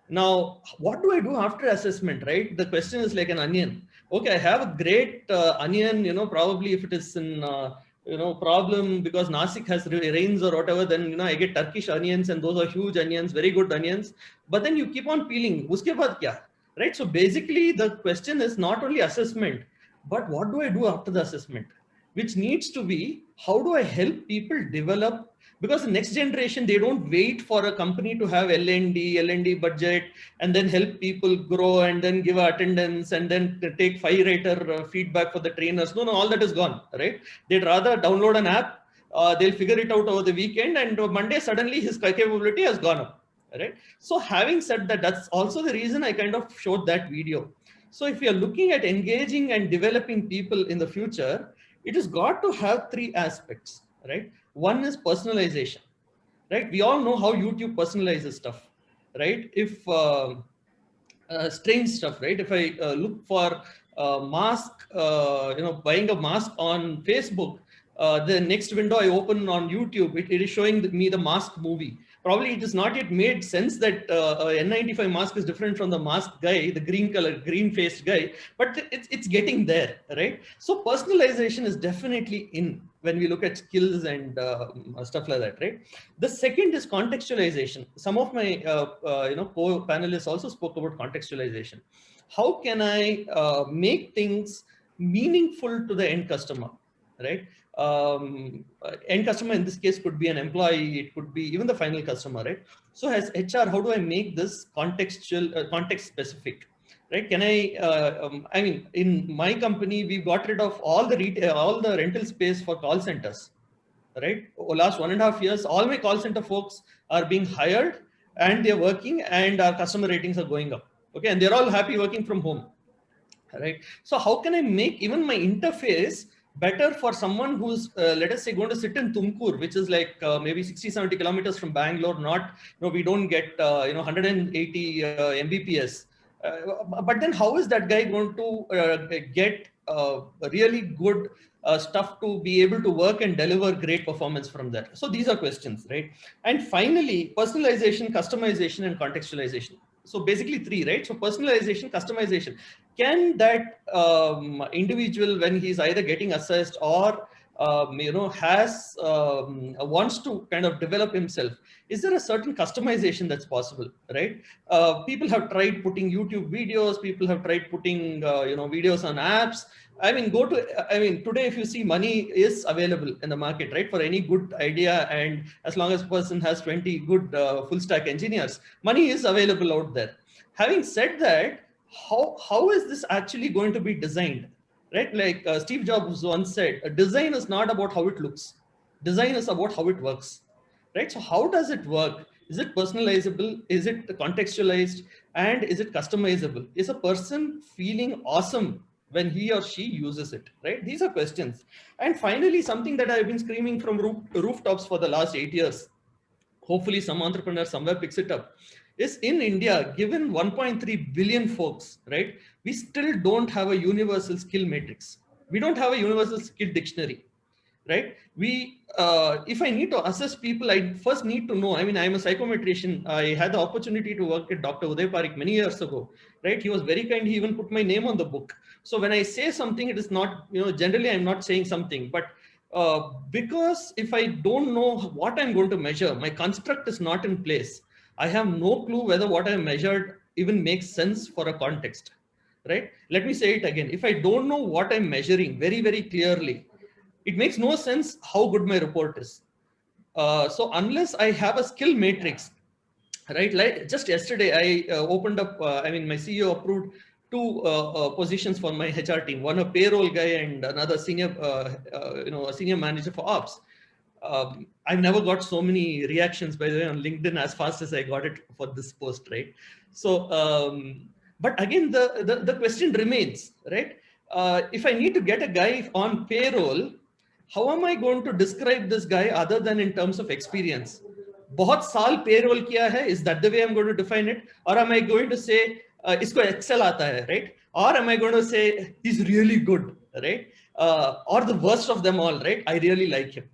Now, what do I do after assessment, right? The question is like an onion. Okay, I have a great onion, probably if it is in, problem because Nasik has rains or whatever, then, I get Turkish onions and those are huge onions, very good onions. But then you keep on peeling. Uske baad kya? Right? So basically the question is not only assessment, but what do I do after the assessment? Which needs to be, how do I help people develop? Because the next generation, they don't wait for a company to have L&D budget and then help people grow and then give attendance and then take 5-rater feedback for the trainers. No, all that is gone, right? They'd rather download an app, they'll figure it out over the weekend, and Monday, suddenly his capability has gone up, right? So having said that, that's also the reason I kind of showed that video. So if you're looking at engaging and developing people in the future, it has got to have 3 aspects, right? One is personalization, right? We all know how YouTube personalizes stuff, right? If strange stuff, right? If I look for a mask, buying a mask on Facebook, the next window I open on YouTube, it is showing me the mask movie. Probably it has not yet made sense that N95 mask is different from the mask guy, the green faced guy, but it's getting there, right? So personalization is definitely in when we look at skills and stuff like that, right? The second is contextualization. Some of my co-panelists also spoke about contextualization. How can I make things meaningful to the end customer, right? End customer in this case could be an employee, it could be even the final customer, right? So as HR, how do I make this contextual, context specific, right? Can I, in my company, we got rid of all the rental space for call centers, right? Last 1.5 years, all my call center folks are being hired and they're working and our customer ratings are going up, okay? And they're all happy working from home, right? So how can I make even my interface better for someone who's, let us say, going to sit in Tumkur, which is like maybe 60-70 kilometers from Bangalore, we don't get, 180 Mbps. But then how is that guy going to get really good stuff to be able to work and deliver great performance from there? So these are questions, right? And finally, personalization, customization, and contextualization. So basically 3, right? So personalization, customization. can that individual, when he's either getting assessed or wants to kind of develop himself, is there a certain customization that's possible, right? People have tried putting YouTube videos, people have tried putting videos on apps. I mean, today if you see, money is available in the market, right, for any good idea, and as long as a person has 20 good full stack engineers, money is available out there. Having said that, how is this actually going to be designed, right? Like Steve Jobs once said, a design is not about how it looks, design is about how it works, right? So how does it work? Is it personalizable? Is it contextualized? And is it customizable? Is a person feeling awesome when he or she uses it, right? These are questions. And finally, something that I've been screaming from rooftops for the last 8 years, hopefully some entrepreneur somewhere picks it up, is in India, given 1.3 billion folks, right, we still don't have a universal skill matrix. We don't have a universal skill dictionary, right? If I need to assess people, I first need to know, I mean, I'm a psychometrician. I had the opportunity to work at Dr. Uday Parikh many years ago, right? He was very kind. He even put my name on the book. So when I say something, it is not, generally I'm not saying something, but because if I don't know what I'm going to measure, my construct is not in place. I have no clue whether what I measured even makes sense for a context, right? Let me say it again. If I don't know what I'm measuring very, very clearly, it makes no sense how good my report is. So unless I have a skill matrix, right? Like just yesterday, I opened up, my CEO approved 2 positions for my HR team, one a payroll guy and another senior, a senior manager for ops. I've never got so many reactions, by the way, on LinkedIn as fast as I got it for this post, right? So, but again, the question remains, right? If I need to get a guy on payroll, how am I going to describe this guy other than in terms of experience? बहुत साल payroll किया है, is that the way I'm going to define it? Or am I going to say, इसको Excel आता है, right? Or am I going to say, he's really good, right? Or the worst of them all, right? I really like him.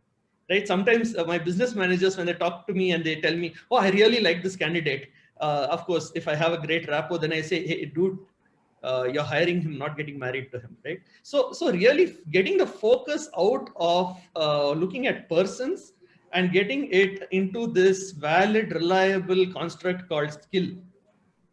Right? Sometimes my business managers, when they talk to me and they tell me, oh, I really like this candidate. Of course, if I have a great rapport, then I say, hey, dude, you're hiring him, not getting married to him, right? So really getting the focus out of looking at persons and getting it into this valid, reliable construct called skill.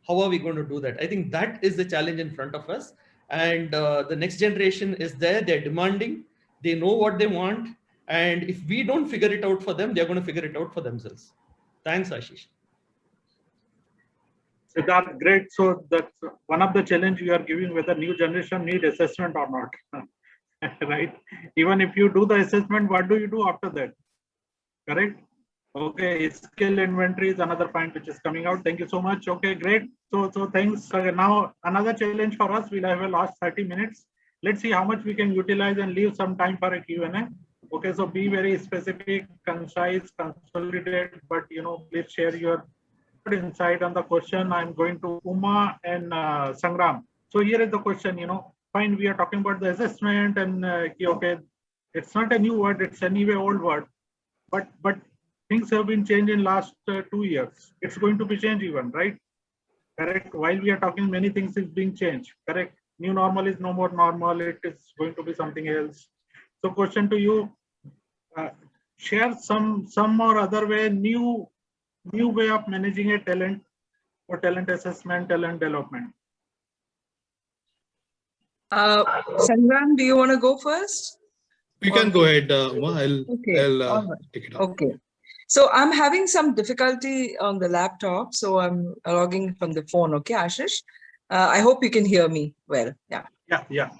How are we going to do that? I think that is the challenge in front of us. And the next generation is there, they're demanding, they know what they want. And if we don't figure it out for them, they're going to figure it out for themselves. Thanks, Ashish. Siddharth, great. So that's one of the challenge you are giving, whether new generation need assessment or not, right? Even if you do the assessment, what do you do after that? Correct? Okay, skill inventory is another point which is coming out. Thank you so much. Okay, great. So thanks. Now another challenge for us. We'll have a last 30 minutes. Let's see how much we can utilize and leave some time for a Q&A. Okay, so be very specific, concise, consolidated, but please share your insight on the question. I'm going to Uma and Sangram. So here is the question, fine, we are talking about the assessment and okay, it's not a new word, it's anyway old word, but things have been changed in last 2 years. It's going to be changed even, right? Correct. While we are talking, many things is being changed. Correct. New normal is no more normal. It is going to be something else. So question to you, share some or other way, new way of managing a talent or talent assessment, talent development. Sangram, do you want to go first? We can go ahead, Uma. I'll take it up. Okay. So I'm having some difficulty on the laptop, so I'm logging from the phone. Okay, Ashish? I hope you can hear me well. Yeah.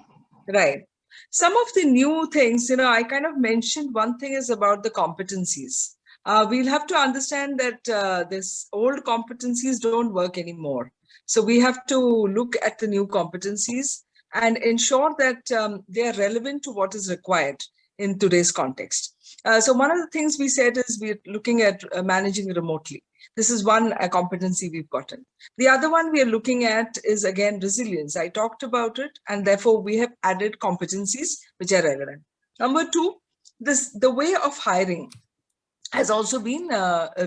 Right. Some of the new things, I kind of mentioned one thing is about the competencies. We'll have to understand that this old competencies don't work anymore. So we have to look at the new competencies and ensure that they are relevant to what is required in today's context. So one of the things we said is we're looking at managing remotely. This is one competency we've gotten. The other one we are looking at is, again, resilience. I talked about it, and therefore we have added competencies which are relevant. Number two, the way of hiring has also been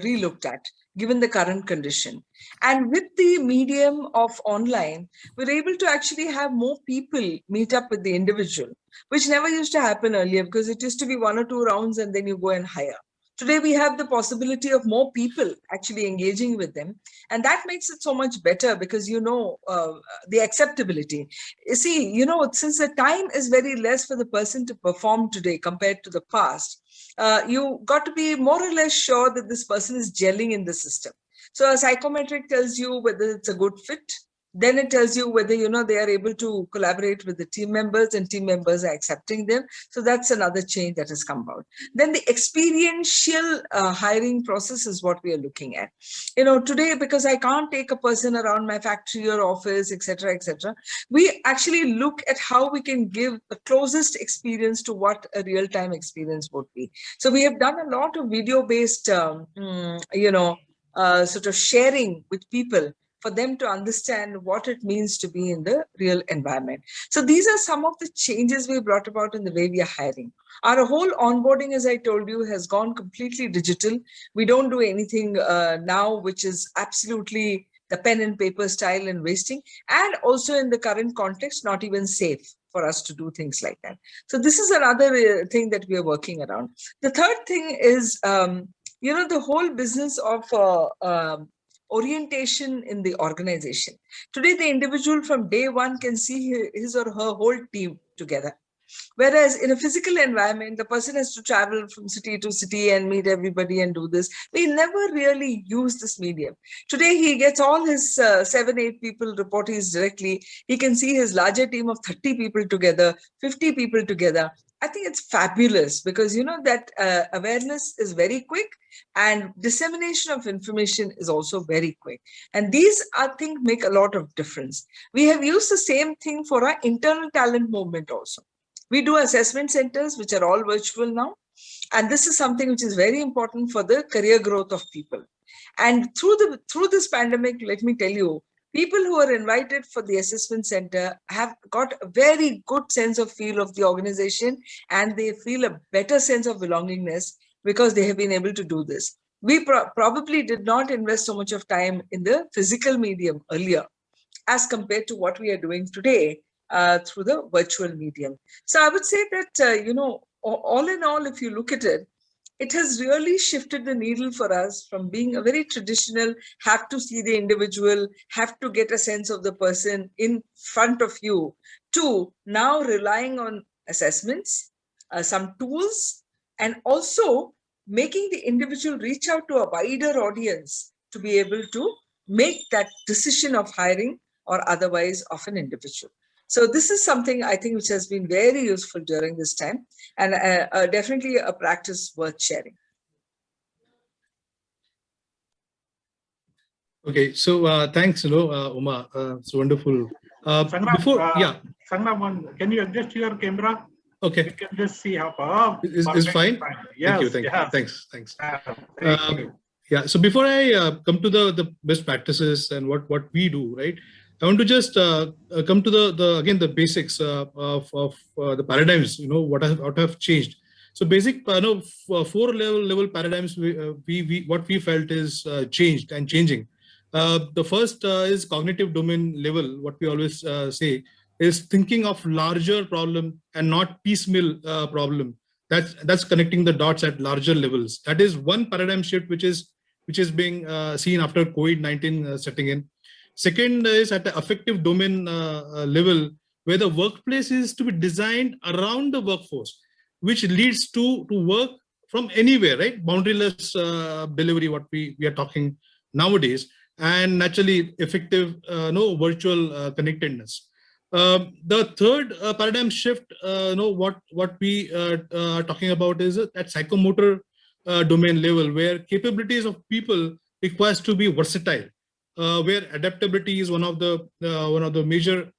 re-looked at. given the current condition. And with the medium of online, we're able to actually have more people meet up with the individual, which never used to happen earlier because it used to be 1 or 2 rounds and then you go and hire. Today, we have the possibility of more people actually engaging with them. And that makes it so much better because, the acceptability. You see, since the time is very less for the person to perform today compared to the past, you got to be more or less sure that this person is gelling in the system. So a psychometric tells you whether it's a good fit. Then it tells you whether, they are able to collaborate with the team members and team members are accepting them. So that's another change that has come about. Then the experiential hiring process is what we are looking at. Today, because I can't take a person around my factory or office, etc., we actually look at how we can give the closest experience to what a real-time experience would be. So we have done a lot of video-based, sort of sharing with people for them to understand what it means to be in the real environment. So these are some of the changes we brought about in the way we are hiring. Our whole onboarding, as I told you, has gone completely digital. We don't do anything now, which is absolutely the pen and paper style and wasting. And also in the current context, not even safe for us to do things like that. So this is another thing that we are working around. The third thing is, the whole business of orientation in the organization. Today, the individual from day one can see his or her whole team together. Whereas in a physical environment, the person has to travel from city to city and meet everybody and do this. We never really use this medium. Today, he gets all his 7-8 people reportees directly. He can see his larger team of 30 people together, 50 people together. I think it's fabulous because that awareness is very quick and dissemination of information is also very quick. And these, I think, make a lot of difference. We have used the same thing for our internal talent movement also. We do assessment centers, which are all virtual now. And this is something which is very important for the career growth of people. And through this pandemic, let me tell you, people who are invited for the assessment center have got a very good sense of feel of the organization and they feel a better sense of belongingness because they have been able to do this. We probably did not invest so much of time in the physical medium earlier as compared to what we are doing today through the virtual medium. So I would say that, all in all, if you look at it, it has really shifted the needle for us from being a very traditional, have to see the individual, have to get a sense of the person in front of you, to now relying on assessments, some tools, and also making the individual reach out to a wider audience to be able to make that decision of hiring or otherwise of an individual. So this is something I think which has been very useful during this time and definitely a practice worth sharing. Okay, so thanks, Uma. It's wonderful. Sangram, can you adjust your camera? Okay. You can just see how. Is fine? Yes, thank you. yes. Thanks. Thank you. Yeah. So before I come to the best practices and what we do, right? I want to just come to the basics of the paradigms. What have changed. So basic, 4 level paradigms. We what we felt is changed and changing. The first is cognitive domain level. What we always say is thinking of larger problem and not piecemeal problem. That's connecting the dots at larger levels. That is one paradigm shift which is being seen after COVID-19 setting in. Second is at the affective domain level, where the workplace is to be designed around the workforce, which leads to work from anywhere, right? Boundaryless delivery, what we are talking nowadays, and naturally effective virtual connectedness. The third paradigm shift, what we are talking about is at psychomotor domain level, where capabilities of people requires to be versatile. Where adaptability is one of the major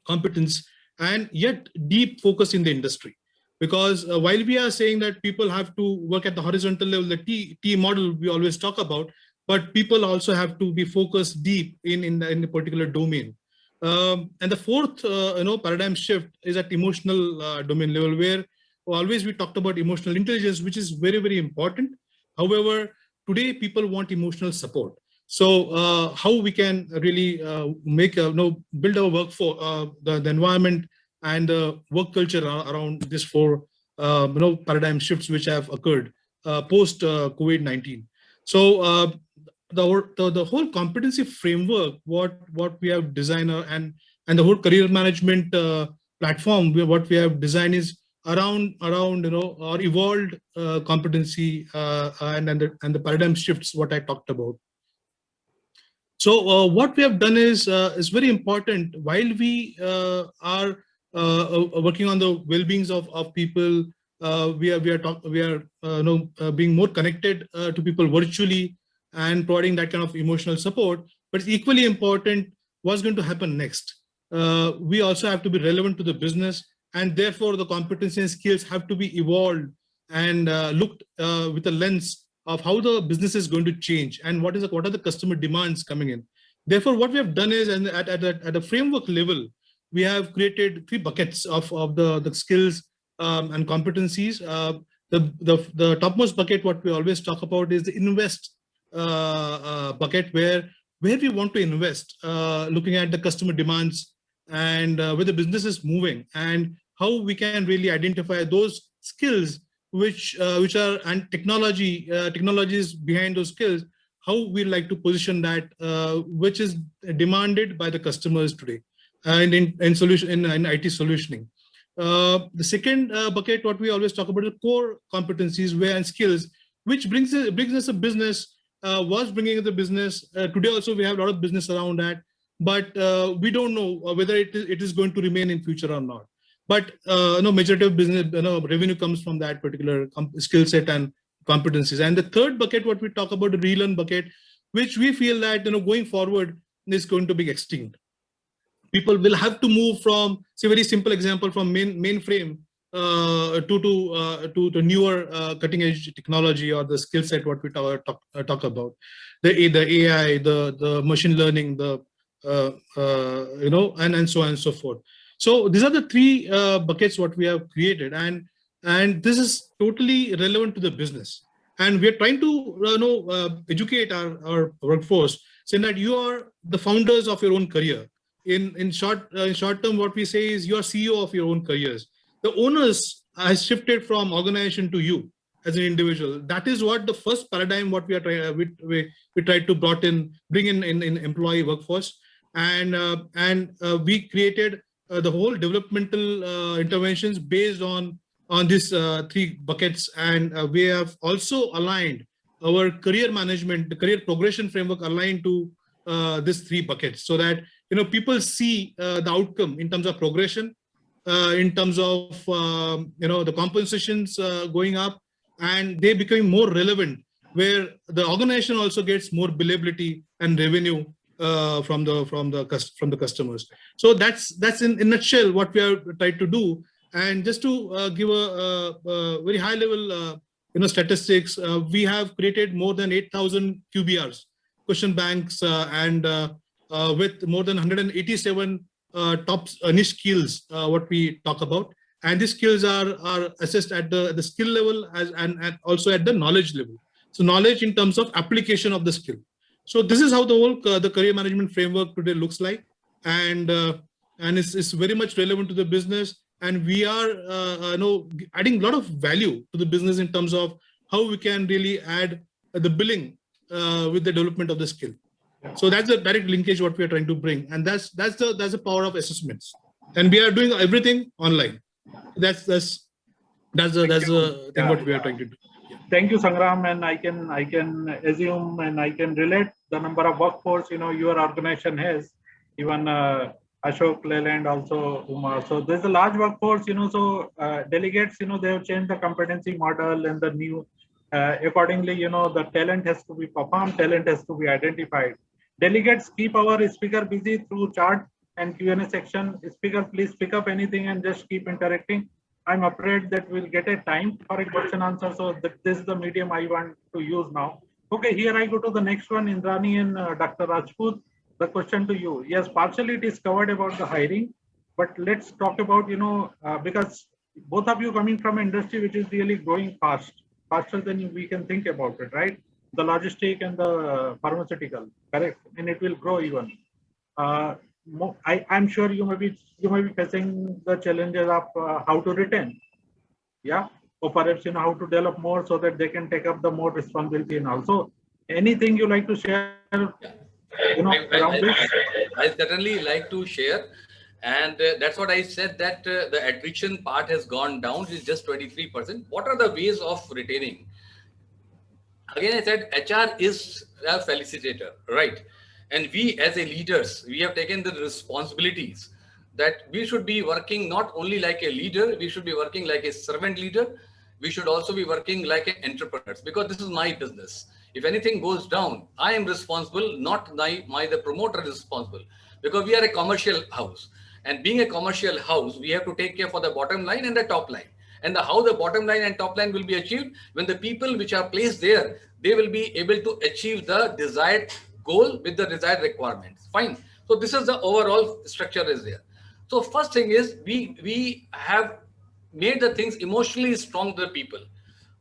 competence, and yet deep focus in the industry. Because while we are saying that people have to work at the horizontal level, the T model we always talk about, but people also have to be focused deep in the particular domain. And the fourth paradigm shift is at emotional domain level, where always we talked about emotional intelligence, which is very, very important. However, today people want emotional support. So how we can really build our workforce, the environment and the work culture around this 4 paradigm shifts which have occurred post COVID-19. So the whole competency framework, what we have designed and the whole career management platform, what we have designed is around our evolved competency and the paradigm shifts what I talked about. So what we have done is very important. While we are working on the well-beings of people, we are being more connected to people virtually and providing that kind of emotional support. But it's equally important what's going to happen next. We also have to be relevant to the business, and therefore the competency and skills have to be evolved and looked with a lens of how the business is going to change and what are the customer demands coming in. Therefore, what we have done is, and at a framework level, we have created 3 buckets of the skills and competencies. The topmost bucket, what we always talk about, is the invest bucket, where we want to invest, looking at the customer demands and where the business is moving, and how we can really identify those skills which are, and technologies behind those skills, how we like to position that, which is demanded by the customers today, and in IT solutioning. The second bucket, what we always talk about, is core competencies and skills, which brings us a business, was bringing the business. Today also we have a lot of business around that, but we don't know whether it is going to remain in future or not. But majority of business revenue comes from that particular skill set and competencies. And the third bucket, what we talk about, the relearn bucket, which we feel that going forward is going to be extinct. People will have to move from, say, very simple example, from mainframe to the newer cutting edge technology or the skill set what we talk about, the AI, the machine learning, and so on and so forth. So these are the 3 buckets what we have created, and this is totally relevant to the business. And we are trying to educate our workforce, saying that you are the founders of your own career. In short term, what we say is you are CEO of your own careers. The owners has shifted from organization to you as an individual. That is what the first paradigm what we are we try to bring in employee workforce, and we created the whole developmental interventions based on these 3 buckets, and we have also aligned our career management, the career progression framework, aligned to these 3 buckets, so that people see the outcome in terms of progression, in terms of the compensations going up, and they becoming more relevant, where the organization also gets more billability and revenue from the customers. So that's in a nutshell what we are trying to do. And just to give a very high level statistics, we have created more than 8,000 QBRs, question banks, and with more than 187 top niche skills what we talk about. And these skills are assessed at the skill level and also at the knowledge level. So knowledge in terms of application of the skill. So this is how the whole the career management framework today looks like, and it's very much relevant to the business. And we are adding a lot of value to the business in terms of how we can really add the billing with the development of the skill. So that's the direct linkage what we are trying to bring, and that's the power of assessments. And we are doing everything online. That's the thing what we are trying to do. Thank you, Sangram, and I can assume and I can relate the number of workforce your organization has, even Ashok, Leland, also Uma. So there's a large workforce. So delegates, they have changed the competency model, and the new accordingly, the talent has to be performed, talent has to be identified. Delegates keep our speaker busy through chat and Q&A section. Speaker, please pick up anything and just keep interacting. I'm afraid that we'll get a time for a question answer. So this is the medium I want to use now. Okay, here I go to the next one, Indrani and Dr. Rajput. The question to you. Yes, partially it is covered about the hiring, but let's talk about, because both of you coming from an industry which is really growing faster than we can think about it, right? the logistic and the pharmaceutical, correct? And it will grow even. I'm sure you may be facing the challenges of how to retain, yeah, or perhaps how to develop more so that they can take up the more responsibility and also anything you like to share, around this. I certainly like to share, and that's what I said, that the attrition part has gone down. It's just 23%. What are the ways of retaining? Again, I said HR is a felicitator, right? And we as a leaders, we have taken the responsibilities that we should be working not only like a leader, we should be working like a servant leader. We should also be working like an entrepreneur, because this is my business. If anything goes down, I am responsible, not the promoter is responsible, because we are a commercial house. And being a commercial house, we have to take care for the bottom line and the top line. And how the bottom line and top line will be achieved when the people which are placed there, they will be able to achieve the desired goal with the desired requirements. Fine. So this is the overall structure is there. So first thing is we have made the things emotionally strong to the people.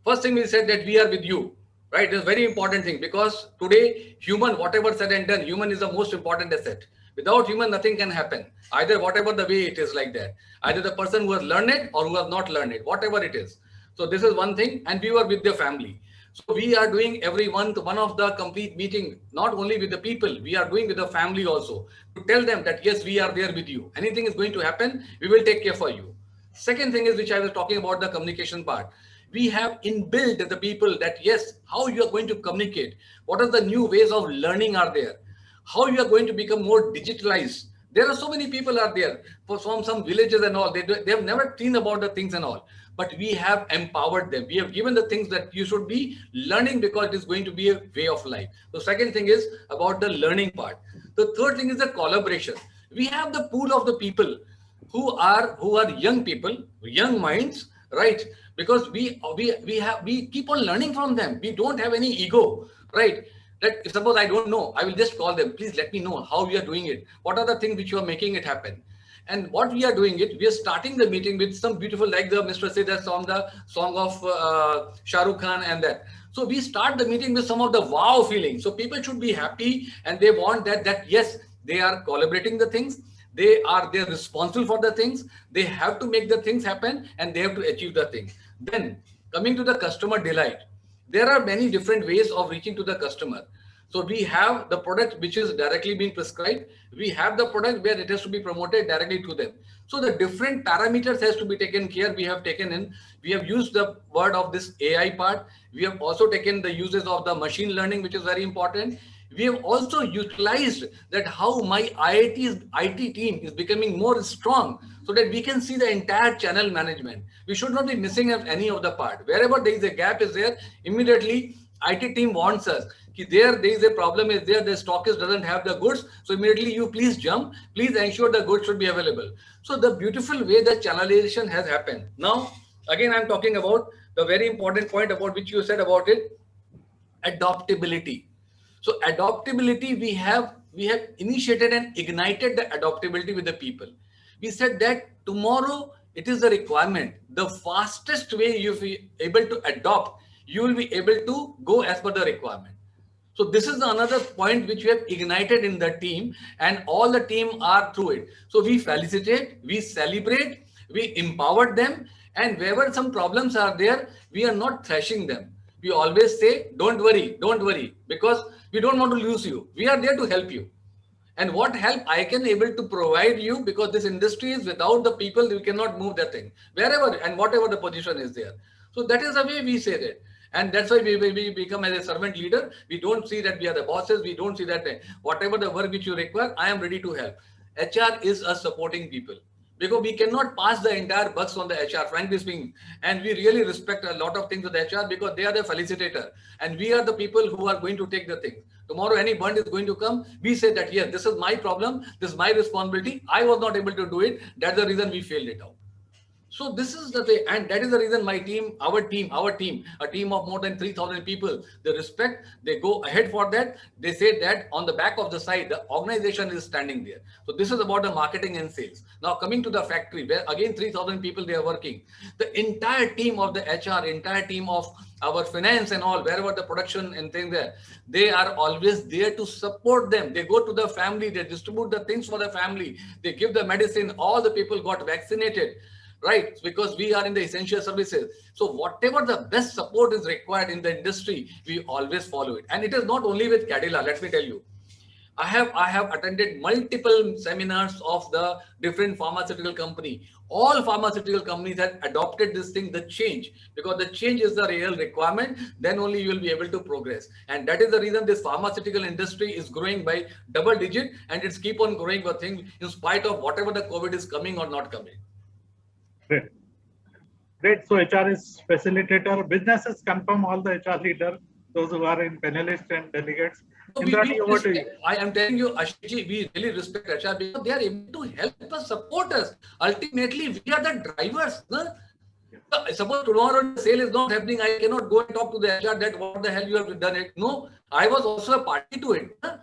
First thing we said that we are with you, right? It's a very important thing, because today human, whatever said and done, human is the most important asset. Without human, nothing can happen. Either whatever the way it is like that. Either the person who has learned it or who has not learned it, whatever it is. So this is one thing, and we were with the family. So we are doing every month one of the complete meeting, not only with the people, we are doing with the family also, to tell them that yes, we are there with you. Anything is going to happen, we will take care for you. Second thing is, which I was talking about, the communication part. We have inbuilt the people that yes, how you are going to communicate, what are the new ways of learning are there, how you are going to become more digitalized. There are so many people are there from some villages and all. They have never seen about the things and all, but we have empowered them. We have given the things that you should be learning, because it is going to be a way of life. So second thing is about the learning part. The third thing is the collaboration. We have the pool of the people who are young people, young minds, right? Because we keep on learning from them. We don't have any ego, right? That if suppose I don't know, I will just call them. Please let me know how we are doing it. What are the things which you are making it happen? And what we are doing it, we are starting the meeting with some beautiful, like the Mr. said, that song, the song of Shah Rukh Khan and that. So we start the meeting with some of the wow feeling. So people should be happy, and they want that yes, they are collaborating the things. They're responsible for the things. They have to make the things happen, and they have to achieve the thing. Then coming to the customer delight, there are many different ways of reaching to the customer. So we have the product which is directly being prescribed. We have the product where it has to be promoted directly to them. So the different parameters has to be taken care. We have taken in, we have used the word of this AI part. We have also taken the uses of the machine learning, which is very important. We have also utilized that how my IT team is becoming more strong, so that we can see the entire channel management. We should not be missing any of the part. Wherever there is a gap is there, immediately IT team wants us. There is a problem is there, the stockist doesn't have the goods. So immediately you please jump, please ensure the goods should be available. So the beautiful way that channelization has happened. Now, again, I'm talking about the very important point about which you said about it, adaptability. So adaptability, we have initiated and ignited the adaptability with the people. We said that tomorrow it is a requirement. The fastest way you'll be able to adopt, you will be able to go as per the requirement. So this is another point which we have ignited in the team, and all the team are through it. So we felicitate, we celebrate, we empower them, and wherever some problems are there, we are not thrashing them. We always say, don't worry, because we don't want to lose you. We are there to help you. And what help I can able to provide you, because this industry is without the people, we cannot move that thing, wherever and whatever the position is there. So that is the way we say that. And that's why we become as a servant leader. We don't see that we are the bosses. We don't see that whatever the work which you require, I am ready to help. HR is us supporting people, because we cannot pass the entire bucks on the HR, frankly speaking. And we really respect a lot of things with HR, because they are the felicitator. And we are the people who are going to take the things. Tomorrow any bond is going to come. We say that, yes, this is my problem. This is my responsibility. I was not able to do it. That's the reason we failed it out. So this is the thing, and that is the reason my team, our team, a team of more than 3,000 people, they respect, they go ahead for that. They say that on the back of the side, the organization is standing there. So this is about the marketing and sales. Now coming to the factory, where again 3,000 people they are working. The entire team of the HR, entire team of our finance and all, wherever the production and things there, they are always there to support them. They go to the family, they distribute the things for the family, they give the medicine. All the people got vaccinated, right? Because we are in the essential services. So whatever the best support is required in the industry, we always follow it. And it is not only with Cadila, let me tell you. I have attended multiple seminars of the different pharmaceutical company. All pharmaceutical companies have adopted this thing, the change, because the change is the real requirement. Then only you will be able to progress. And that is the reason this pharmaceutical industry is growing by double digit, and it's keep on growing the thing in spite of whatever the COVID is coming or not coming. Great. Great. So HR is facilitator. Businesses confirm all the HR leader, those who are in panelists and delegates. So I am telling you, Ashishji, we really respect HR because they are able to help us, support us. Ultimately, we are the drivers. No? Suppose tomorrow the sale is not happening, I cannot go and talk to the HR that what the hell you have done it. No, I was also a party to it. No?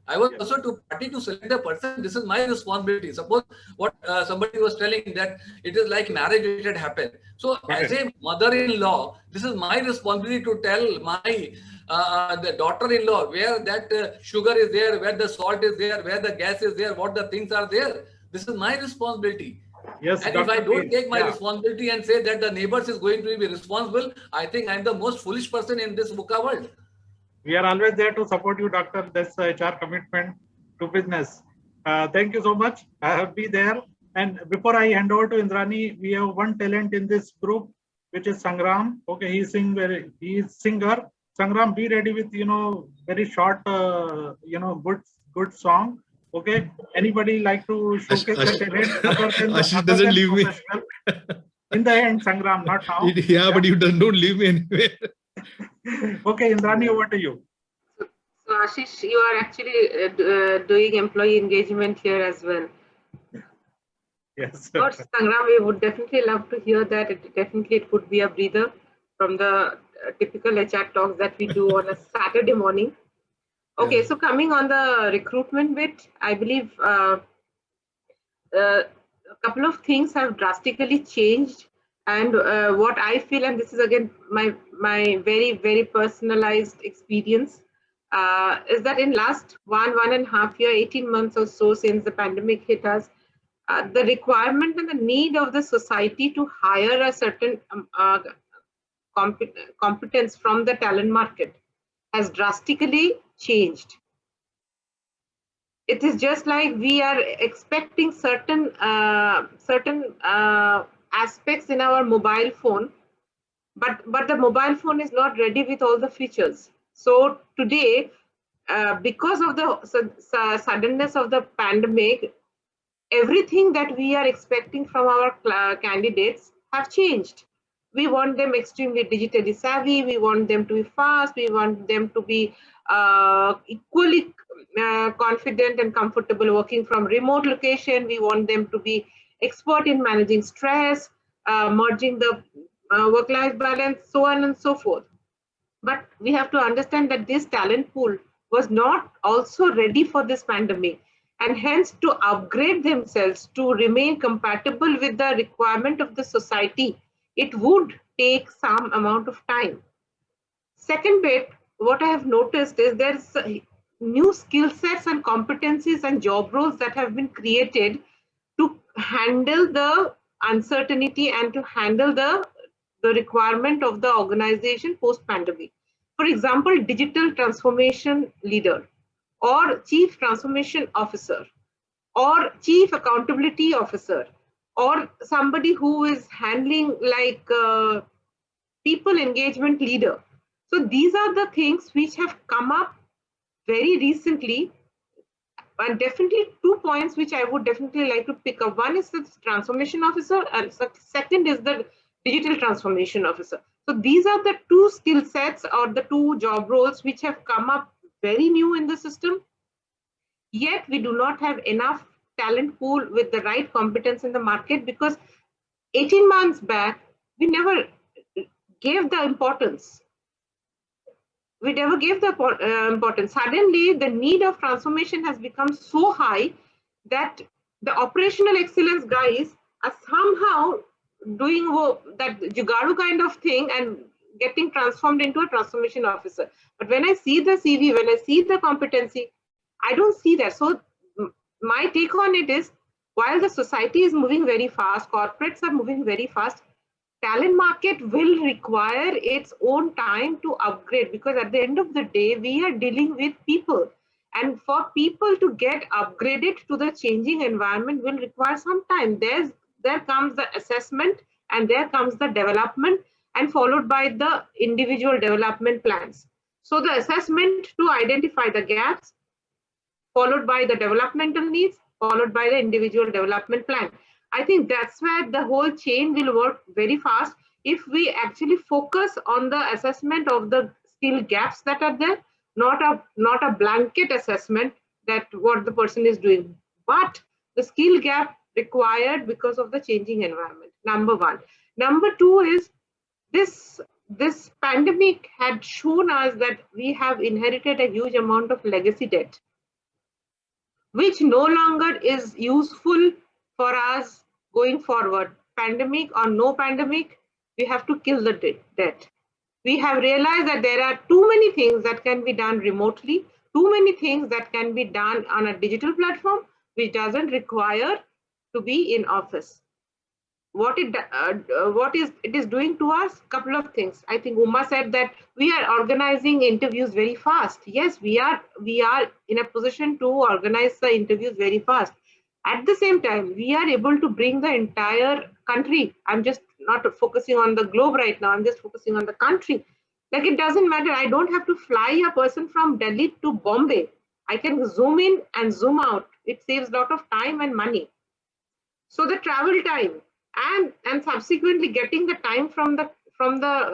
I was also to party to select the person. This is my responsibility. Suppose what somebody was telling that it is like marriage which had happened. So as a mother-in-law, this is my responsibility to tell my the daughter-in-law where that sugar is there, where the salt is there, where the gas is there, what the things are there. This is my responsibility. Yes, and if I don't take my responsibility and say that the neighbors is going to be responsible, I think I'm the most foolish person in this VUCA world. We are always there to support you, Doctor. That's HR commitment to business. Thank you so much. I have been there. And before I hand over to Indrani, we have one talent in this group, which is Sangram. Okay, he is singer. Sangram, be ready with very short good song. Okay. Anybody like to showcase the talent? Ashish doesn't leave me. In the end, Sangram, not now. Yeah, but you don't leave me anywhere. Okay, Indrani, over to you. So Ashish, you are actually doing employee engagement here as well. Yes. But Sangram, we would definitely love to hear that. It could be a breather from the typical HR talks that we do on a Saturday morning. Okay, so coming on the recruitment bit, I believe a couple of things have drastically changed. And what I feel, and this is again my very, very personalized experience, is that in last 1.5 year, 18 months or so since the pandemic hit us, the requirement and the need of the society to hire a certain competence from the talent market has drastically changed. It is just like we are expecting certain aspects in our mobile phone, but the mobile phone is not ready with all the features. So today, because of the suddenness of the pandemic, everything that we are expecting from our candidates have changed. We want them extremely digitally savvy. We want them to be fast. We want them to be equally confident and comfortable working from remote location. We want them to be expert in managing stress, merging the work-life balance, so on and so forth. But we have to understand that this talent pool was not also ready for this pandemic, and hence to upgrade themselves to remain compatible with the requirement of the society, it would take some amount of time. Second bit, what I have noticed is there's new skill sets and competencies and job roles that have been created to handle the uncertainty and to handle the requirement of the organization post-pandemic. For example, digital transformation leader, or chief transformation officer, or chief accountability officer, or somebody who is handling like people engagement leader. So these are the things which have come up very recently. And definitely 2 points which I would definitely like to pick up. One is the transformation officer, and second is the digital transformation officer. So these are the two skill sets or the two job roles which have come up very new in the system. Yet we do not have enough talent pool with the right competence in the market, because 18 months back, we never gave the importance. We never gave the importance. Suddenly, the need of transformation has become so high that the operational excellence guys are somehow doing that Jugaadu kind of thing and getting transformed into a transformation officer. But when I see the CV, when I see the competency, I don't see that. So my take on it is, while the society is moving very fast, corporates are moving very fast, talent market will require its own time to upgrade, because at the end of the day, we are dealing with people. And for people to get upgraded to the changing environment will require some time. There comes the assessment, and there comes the development, and followed by the individual development plans. So the assessment to identify the gaps, followed by the developmental needs, followed by the individual development plan. I think that's where the whole chain will work very fast if we actually focus on the assessment of the skill gaps that are there, not a blanket assessment that what the person is doing, but the skill gap required because of the changing environment. Number one. Number two is this pandemic had shown us that we have inherited a huge amount of legacy debt, which no longer is useful for us going forward. Pandemic or no pandemic, we have to kill the debt. We have realized that there are too many things that can be done remotely, too many things that can be done on a digital platform, which doesn't require to be in office. What it is doing to us, couple of things. I think Uma said that we are organizing interviews very fast. Yes, we are in a position to organize the interviews very fast. At the same time, we are able to bring the entire country. I'm just not focusing on the globe right now. I'm just focusing on the country. Like, it doesn't matter. I don't have to fly a person from Delhi to Bombay. I can zoom in and zoom out. It saves a lot of time and money. So the travel time and subsequently getting the time from the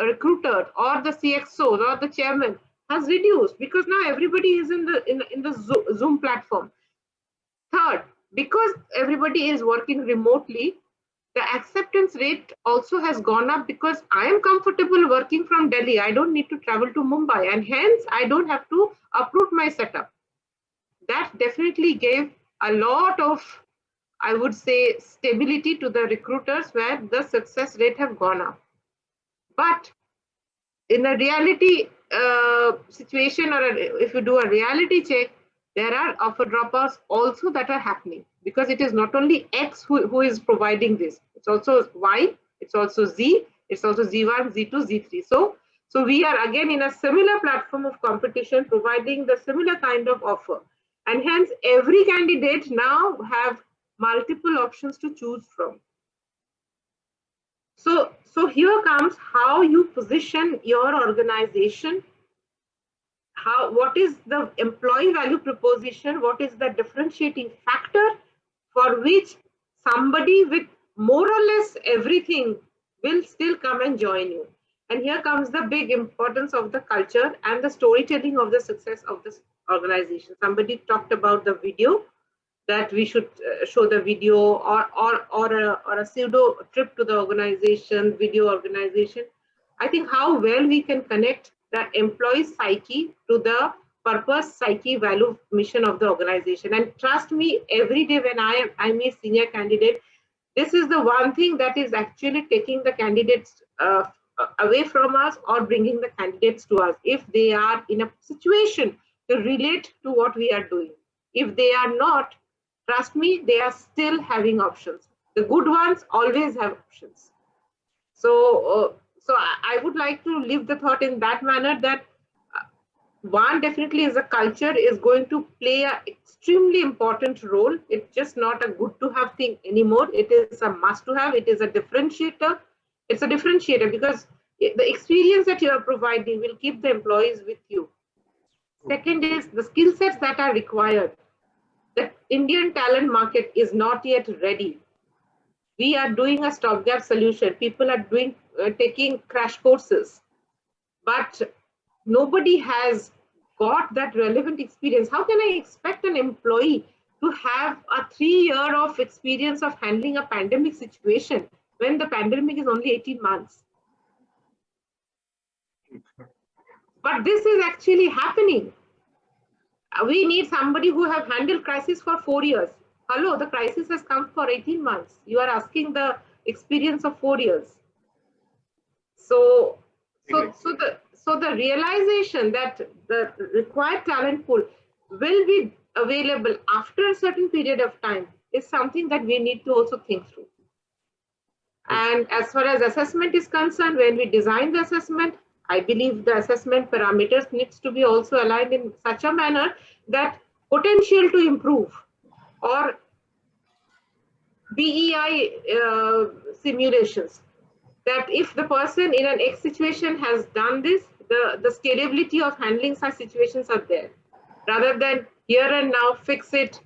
recruiter or the CXO or the chairman has reduced, because now everybody is in the Zoom platform. Third, because everybody is working remotely, the acceptance rate also has gone up, because I am comfortable working from Delhi. I don't need to travel to Mumbai, and hence I don't have to uproot my setup. That definitely gave a lot of, I would say, stability to the recruiters, where the success rate have gone up. But in a reality situation, or if you do a reality check, there are offer dropouts also that are happening, because it is not only X who is providing this. It's also Y, it's also Z, it's also Z1, Z2, Z3. So we are again in a similar platform of competition, providing the similar kind of offer. And hence every candidate now have multiple options to choose from. So here comes how you position your organization. What is the employee value proposition? What is the differentiating factor for which somebody with more or less everything will still come and join you? And here comes the big importance of the culture and the storytelling of the success of this organization. Somebody talked about the video, that we should show the video or a pseudo trip to the organization, video organization. I think how well we can connect the employee psyche to the purpose, psyche, value, mission of the organization. And trust me, every day when I'm a senior candidate, this is the one thing that is actually taking the candidates away from us or bringing the candidates to us, if they are in a situation to relate to what we are doing. If they are not, trust me, they are still having options. The good ones always have options. So I would like to leave the thought in that manner, that one definitely is a culture is going to play an extremely important role. It's just not a good to have thing anymore. It is a must to have. It is a differentiator. It's a differentiator, because the experience that you are providing will keep the employees with you. Second is the skill sets that are required. The Indian talent market is not yet ready. We are doing a stopgap solution. People are taking crash courses, but nobody has got that relevant experience. How can I expect an employee to have a 3 year of experience of handling a pandemic situation when the pandemic is only 18 months. But this is actually happening. We need somebody who have handled crisis for 4 years. Hello, the crisis has come for 18 months. You are asking the experience of 4 years. So the realization that the required talent pool will be available after a certain period of time is something that we need to also think through. And as far as assessment is concerned, when we design the assessment, I believe the assessment parameters needs to be also aligned in such a manner that potential to improve or BEI simulations, that if the person in an X situation has done this, the scalability of handling such situations are there, rather than here and now fix it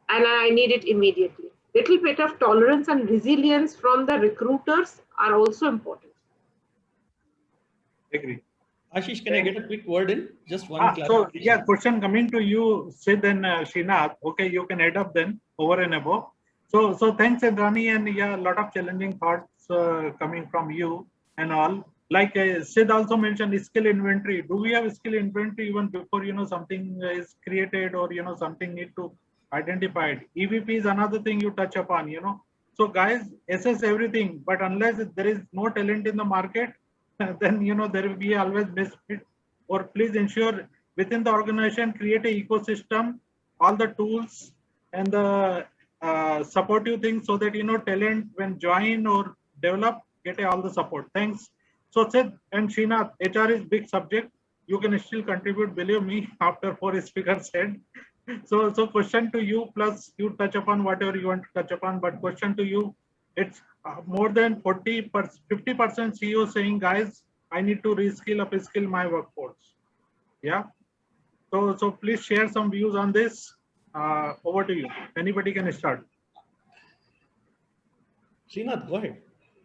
and I need it immediately. Little bit of tolerance and resilience from the recruiters are also important. Agree. Ashish, can I get a quick word in? Just one So clarification. yeah, question coming to you, Sid and Srinath. Okay, you can add up then over and above. So thanks, Indrani, and yeah, a lot of challenging thoughts coming from you and all. Like Sid also mentioned, skill inventory. Do we have skill inventory even before something is created or something need to identified? EVP is another thing you touch upon. So guys, assess everything, but unless there is no talent in the market, then there will be always misfit. Or please ensure within the organization create a ecosystem, all the tools and the supportive things, so that talent when join or develop get all the support. Thanks. So Sid and Srinath, HR is big subject. You can still contribute, believe me, after 4 speakers said. So question to you, plus you touch upon whatever you want to touch upon, but question to you, it's more than 50% CEO saying, guys, I need to reskill, upskill my workforce. Yeah. So please share some views on this. Over to you. Anybody can start. Srinath, go ahead.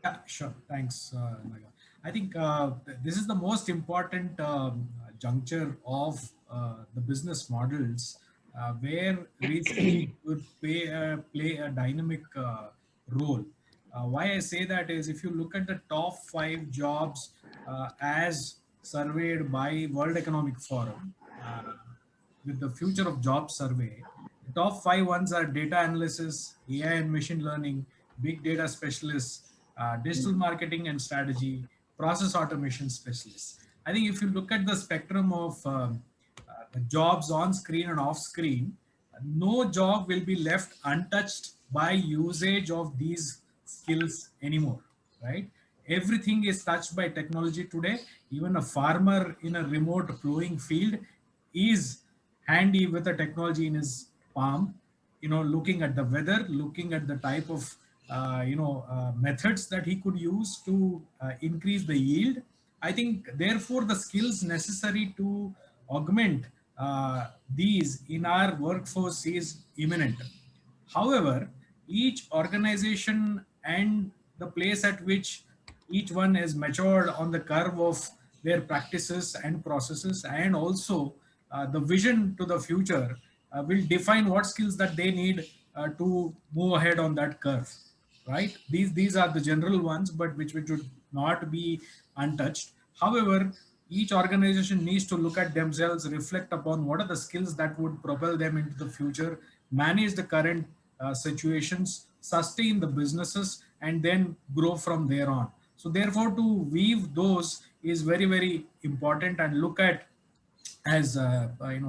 Yeah, sure. Thanks, Naga. I think this is the most important juncture of the business models where reskilling would play a dynamic role. Why I say that is, if you look at the top 5 jobs as surveyed by World Economic Forum, with the Future of Jobs survey, the top 5 ones are data analysis, AI and machine learning, big data specialists, digital marketing and strategy, process automation specialists. I think if you look at the spectrum of jobs on screen and off screen, no job will be left untouched by usage of these skills anymore, right? Everything is touched by technology today. Even a farmer in a remote plowing field is handy with a technology in his palm, looking at the weather, looking at the type of methods that he could use to increase the yield. I think therefore the skills necessary to augment these in our workforce is imminent. However, each organization and the place at which each one has matured on the curve of their practices and processes, and also the vision to the future will define what skills that they need to move ahead on that curve, right? These are the general ones, but which would not be untouched. However, each organization needs to look at themselves, reflect upon what are the skills that would propel them into the future, manage the current situations, sustain the businesses, and then grow from there on. So therefore, to weave those is very, very important, and look at, as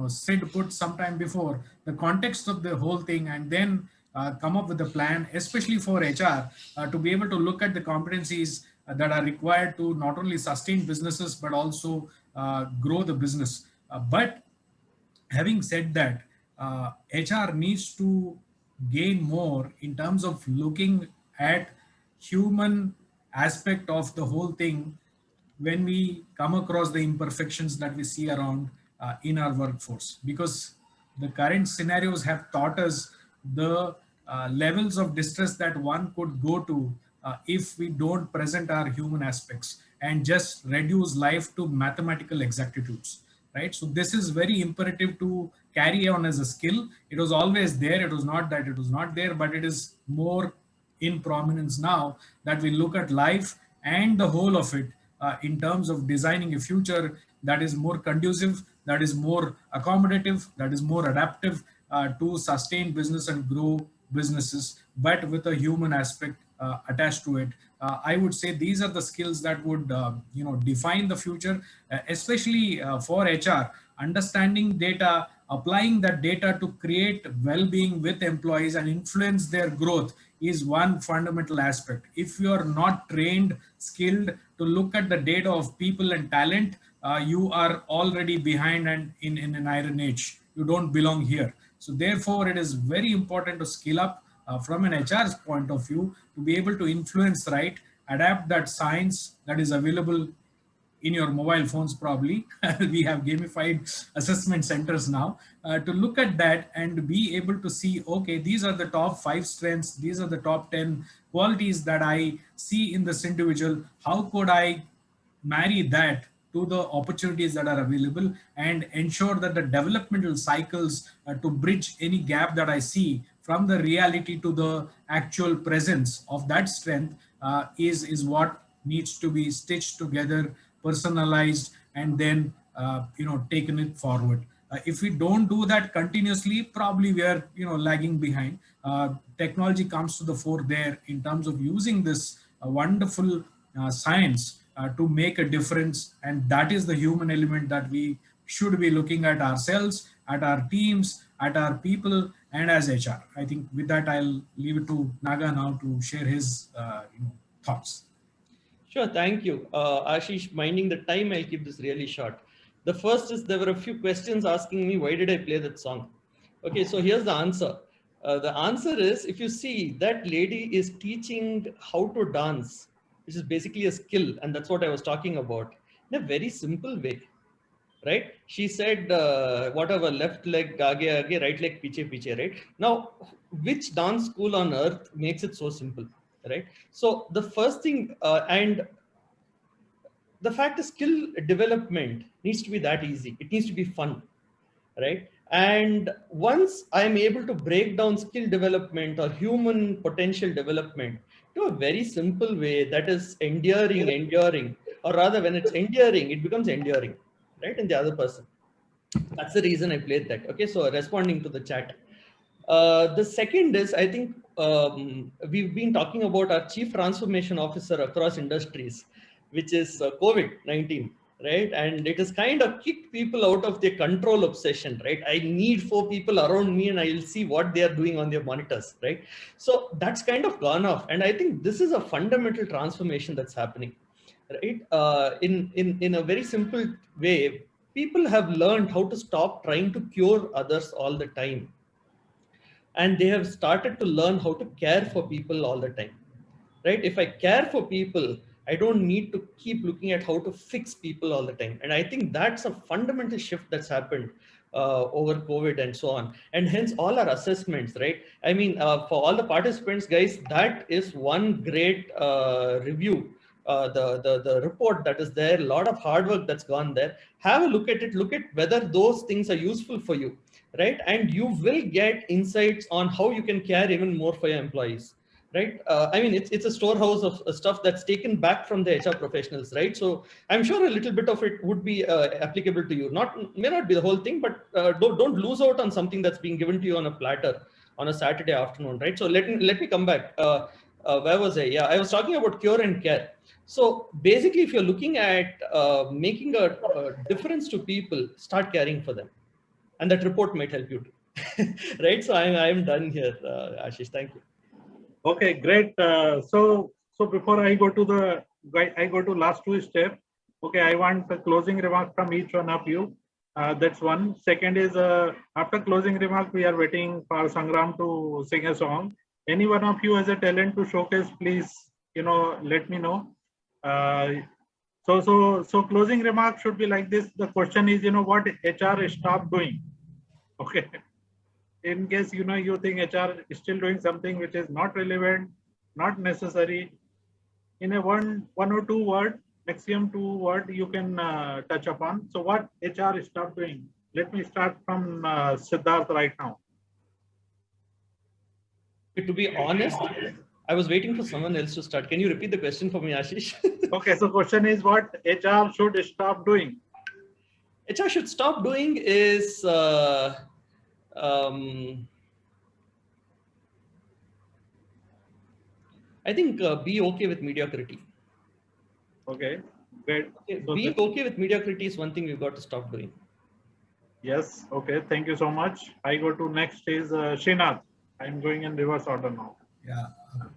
Sid put sometime before, the context of the whole thing, and then come up with a plan, especially for HR, to be able to look at the competencies that are required to not only sustain businesses, but also grow the business. But having said that, HR needs to gain more in terms of looking at human aspect of the whole thing when we come across the imperfections that we see around in our workforce, because the current scenarios have taught us the levels of distress that one could go to if we don't present our human aspects and just reduce life to mathematical exactitudes, right? So this is very imperative to carry on as a skill. It was always there. It was not that it was not there, but it is more in prominence now, that we look at life and the whole of it in terms of designing a future that is more conducive, that is more accommodative, that is more adaptive to sustain business and grow businesses, but with a human aspect attached to it. I would say these are the skills that would define the future, especially for HR. Understanding data, applying that data to create well-being with employees and influence their growth is one fundamental aspect. If you are not trained, skilled to look at the data of people and talent, you are already behind and in an iron age. You don't belong here. So therefore, it is very important to skill up from an HR's point of view to be able to influence, right, adapt that science that is available in your mobile phones probably. We have gamified assessment centers now to look at that and be able to see, okay, these are the top 5 strengths, these are the top 10 qualities that I see in this individual. How could I marry that to the opportunities that are available and ensure that the developmental cycles to bridge any gap that I see from the reality to the actual presence of that strength is what needs to be stitched together, personalized, and then taken it forward. If we don't do that continuously, probably we are lagging behind. Technology comes to the fore there in terms of using this wonderful science to make a difference, and that is the human element that we should be looking at ourselves, at our teams, at our people, and as HR. I think with that, I'll leave it to Naga now to share his thoughts. Sure, thank you. Ashish, minding the time, I'll keep this really short. The first is there were a few questions asking me, why did I play that song? Okay, so here's the answer. The answer is, if you see, that lady is teaching how to dance, which is basically a skill, and that's what I was talking about, in a very simple way, right? She said, whatever, left leg aage aage, right leg piche piche, right? Now, which dance school on earth makes it so simple? Right. So the first thing, and the fact is, skill development needs to be that easy. It needs to be fun, right? And once I'm able to break down skill development or human potential development to a very simple way that is enduring, or rather when it's enduring, it becomes enduring, right? In the other person. That's the reason I played that. Okay, so responding to the chat. The second is, I think we've been talking about our chief transformation officer across industries, which is COVID-19, right? And it has kind of kicked people out of their control obsession, right? I need 4 people around me and I'll see what they are doing on their monitors, right? So that's kind of gone off. And I think this is a fundamental transformation that's happening, right? In a very simple way, people have learned how to stop trying to cure others all the time. And they have started to learn how to care for people all the time, right? If I care for people, I don't need to keep looking at how to fix people all the time. And I think that's a fundamental shift that's happened over COVID and so on. And hence all our assessments, right? I mean, for all the participants, guys, that is one great review. The report that is there, a lot of hard work that's gone there. Have a look at it, look at whether those things are useful for you, right? And you will get insights on how you can care even more for your employees, right? I mean, it's a storehouse of stuff that's taken back from the HR professionals, right? So I'm sure a little bit of it would be applicable to you. May not be the whole thing, but don't lose out on something that's being given to you on a platter on a Saturday afternoon, right? So let me come back. Where was I? Yeah, I was talking about cure and care. So basically, if you're looking at making a difference to people, start caring for them. And that report might help you too. Right? So I am done here, Ashish. Thank you. Okay, great. So before I go to last 2 steps. Okay, I want a closing remark from each one of you. That's one. Second is after closing remark, we are waiting for Sangram to sing a song. Any one of you has a talent to showcase, please, let me know. So closing remark should be like this. The question is, what HR stopped doing? Okay. In case, you think HR is still doing something which is not relevant, not necessary, in a one or 2 word, maximum 2 word, you can touch upon. So what HR stopped doing? Let me start from Siddharth right now. To be honest, I was waiting for someone else to start. Can you repeat the question for me, Ashish? Okay, so question is what HR should stop doing? HR should stop doing is I think be okay with mediocrity. Okay, great. Okay, So being okay with mediocrity is one thing we've got to stop doing. yes, okay, thank you so much. I go to next is Srinath. I'm going in reverse order now. Yeah.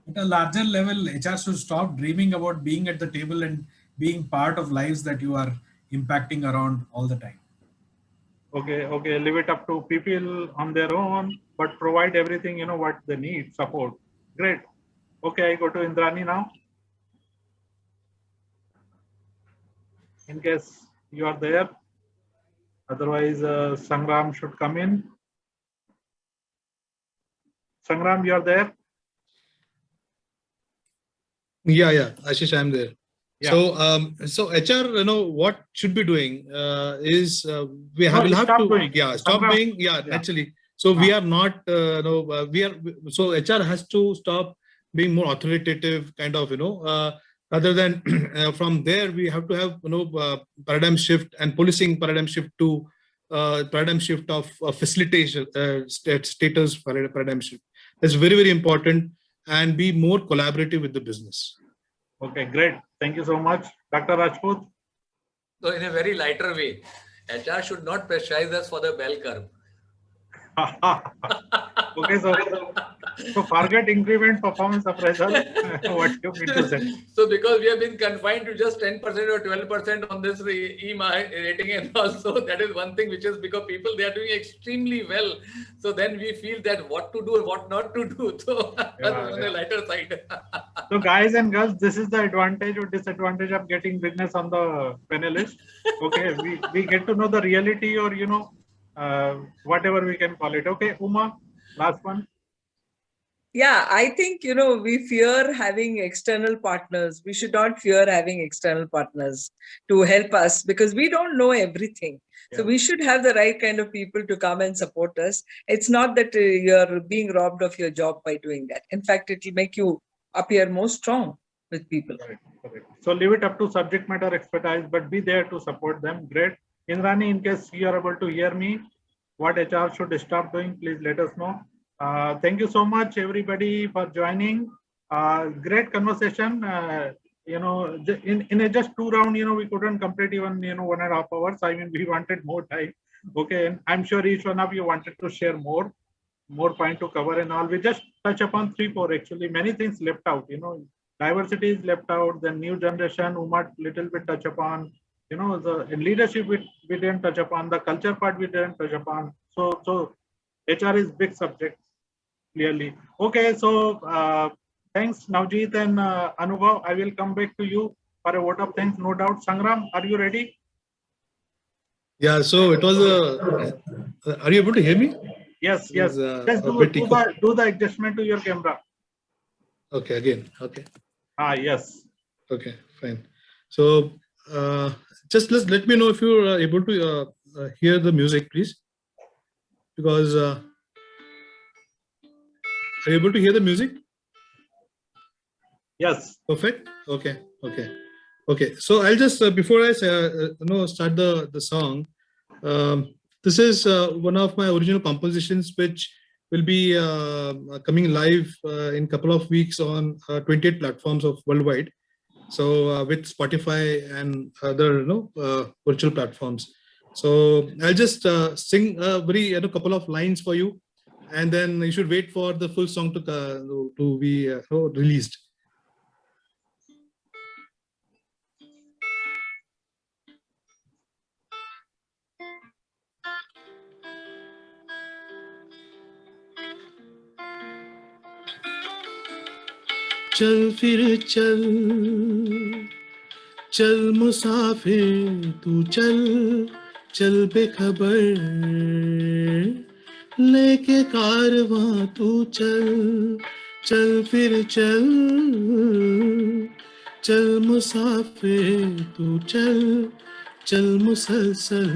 At a larger level, HR should stop dreaming about being at the table and being part of lives that you are impacting around all the time. Okay, okay, leave it up to people on their own, but provide everything, what they need, support. Great. Okay, I go to Indrani now. In case you are there. Otherwise, Sangram should come in. Sangram, you are there? Yeah, Ashish, I'm there. Yeah. So HR, what should be doing is we No, will have stop to doing. stop Sangram. doing Yeah. naturally. So we are not so HR has to stop being more authoritative, kind of rather than from there we have to have paradigm shift and policing paradigm shift to paradigm shift of facilitation status paradigm shift. That's very, very important, and be more collaborative with the business. Okay, great. Thank you so much. Dr. Rajput. So in a very lighter way, HR should not pressurize us for the bell curve. Okay, so forget increment performance appraisal. What you mean to say? So because we have been confined to just 10% or 12% on this EMI rating, and also that is one thing which is because people, they are doing extremely well. So then we feel that what to do and what not to do. So on the lighter side. So guys and girls, this is the advantage or disadvantage of getting business on the panelist. Okay, we get to know the reality, or whatever we can call it. Okay, Uma, last one. Yeah, I think, we fear having external partners. We should not fear having external partners to help us because we don't know everything. Yeah. So we should have the right kind of people to come and support us. It's not that you're being robbed of your job by doing that. In fact, it will make you appear more strong with people. Correct. So leave it up to subject matter expertise, but be there to support them. Great. Indrani, in case you are able to hear me, what HR should stop doing, please let us know. Thank you so much, everybody, for joining. Great conversation. In just 2 rounds, we couldn't complete even 1.5 hours. I mean, we wanted more time. Okay, and I'm sure each one of you wanted to share more point to cover and all. We just touch upon 3-4 actually. Many things left out. Diversity is left out. The new generation, Uma little bit touch upon. The leadership we didn't touch upon. The culture part we didn't touch upon. So HR is big subject. Clearly. Okay, so thanks, Navjeet and Anubhav. I will come back to you for a vote of thanks, no doubt. Sangram, are you ready? Yeah, so it was are you able to hear me? Yes. Just do the adjustment to your camera. Okay, again. Okay. Yes. Okay, fine. So just let me know if you are able to hear the music, please. Because are you able to hear the music? Yes. Perfect. Okay. So I'll just before I start the song. This is one of my original compositions, which will be coming live in a couple of weeks on 28 platforms of worldwide. So with Spotify and other virtual platforms. So I'll just sing a very couple of lines for you, and then you should wait for the full song to be released. चल फिर चल मुसाफिर तू चल बेखबर लेके कारवां तू चल फिर चल मुसाफिर तू चल मुसलसल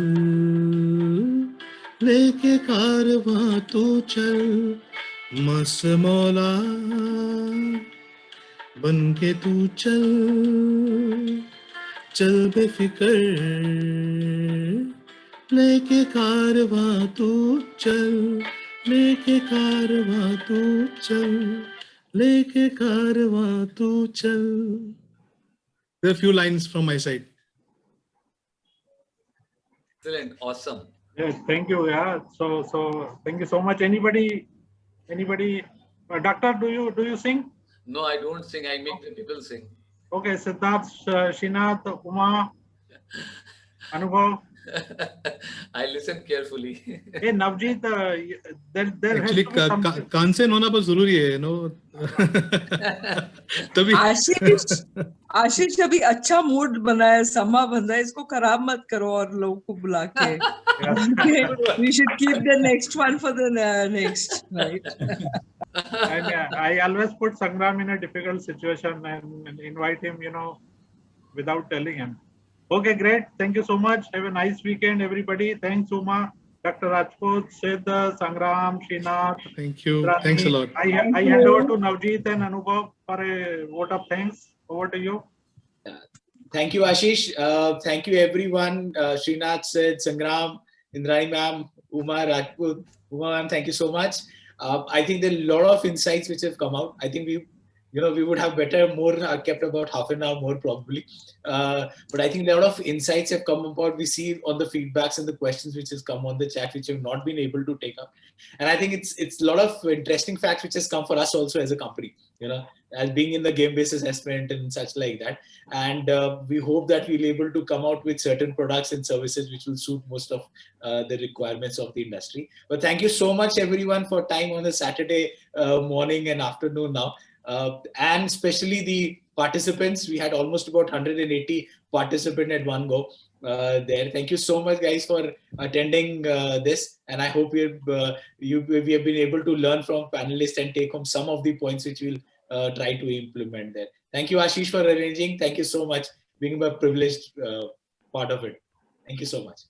लेके कारवां तू चल मस्त मौला बन के तू चल चल बेफिक्र लेके कारवां तू चल लेके कारवां तू चल लेके कारवां तू चल. There are a few lines from my side. Excellent. Awesome. Yes, thank you. Yeah. So thank you so much. Anybody? Doctor, do you sing? No, I don't sing. I make the people sing. Okay, Siddharth, Srinath, Uma, Anubhav. I listen carefully. Hey, Navjeet, there Actually, has to be something. कान से होना बहुत जरूरी है, you know. तभी. आशीष अभी अच्छा mood बना है, समा बन रहा है, इसको खराब मत करो और लोगों को बुला के. We should keep the next one for the next, right? And I always put Sangram in a difficult situation and invite him, you know, without telling him. Okay, great. Thank you so much. Have a nice weekend, everybody. Thanks, Uma, Dr. Rajput, Siddha, Sangram, Srinath. Thank you. Rani. Thanks a lot. I hand over to Navjeet and Anubhav for a vote of thanks. Over to you. Thank you, Ashish. Thank you, everyone. Srinath, Sid, Sangram, Indrani ma'am, Uma, Rajput. Uma ma'am, thank you so much. I think there are a lot of insights which have come out. I think we would have kept about half an hour more probably. But I think a lot of insights have come about. We see on the feedbacks and the questions which has come on the chat, which have not been able to take up. And I think it's a lot of interesting facts which has come for us also as a company, you know, as being in the game-based assessment and such like that. And we hope that we'll be able to come out with certain products and services which will suit most of the requirements of the industry. But thank you so much, everyone, for time on a Saturday morning and afternoon now. And especially the participants. We had almost about 180 participants at one go there. Thank you so much, guys, for attending this. And I hope we have been able to learn from panelists and take home some of the points which we'll try to implement there. Thank you, Ashish, for arranging. Thank you so much, being a privileged part of it. Thank you so much.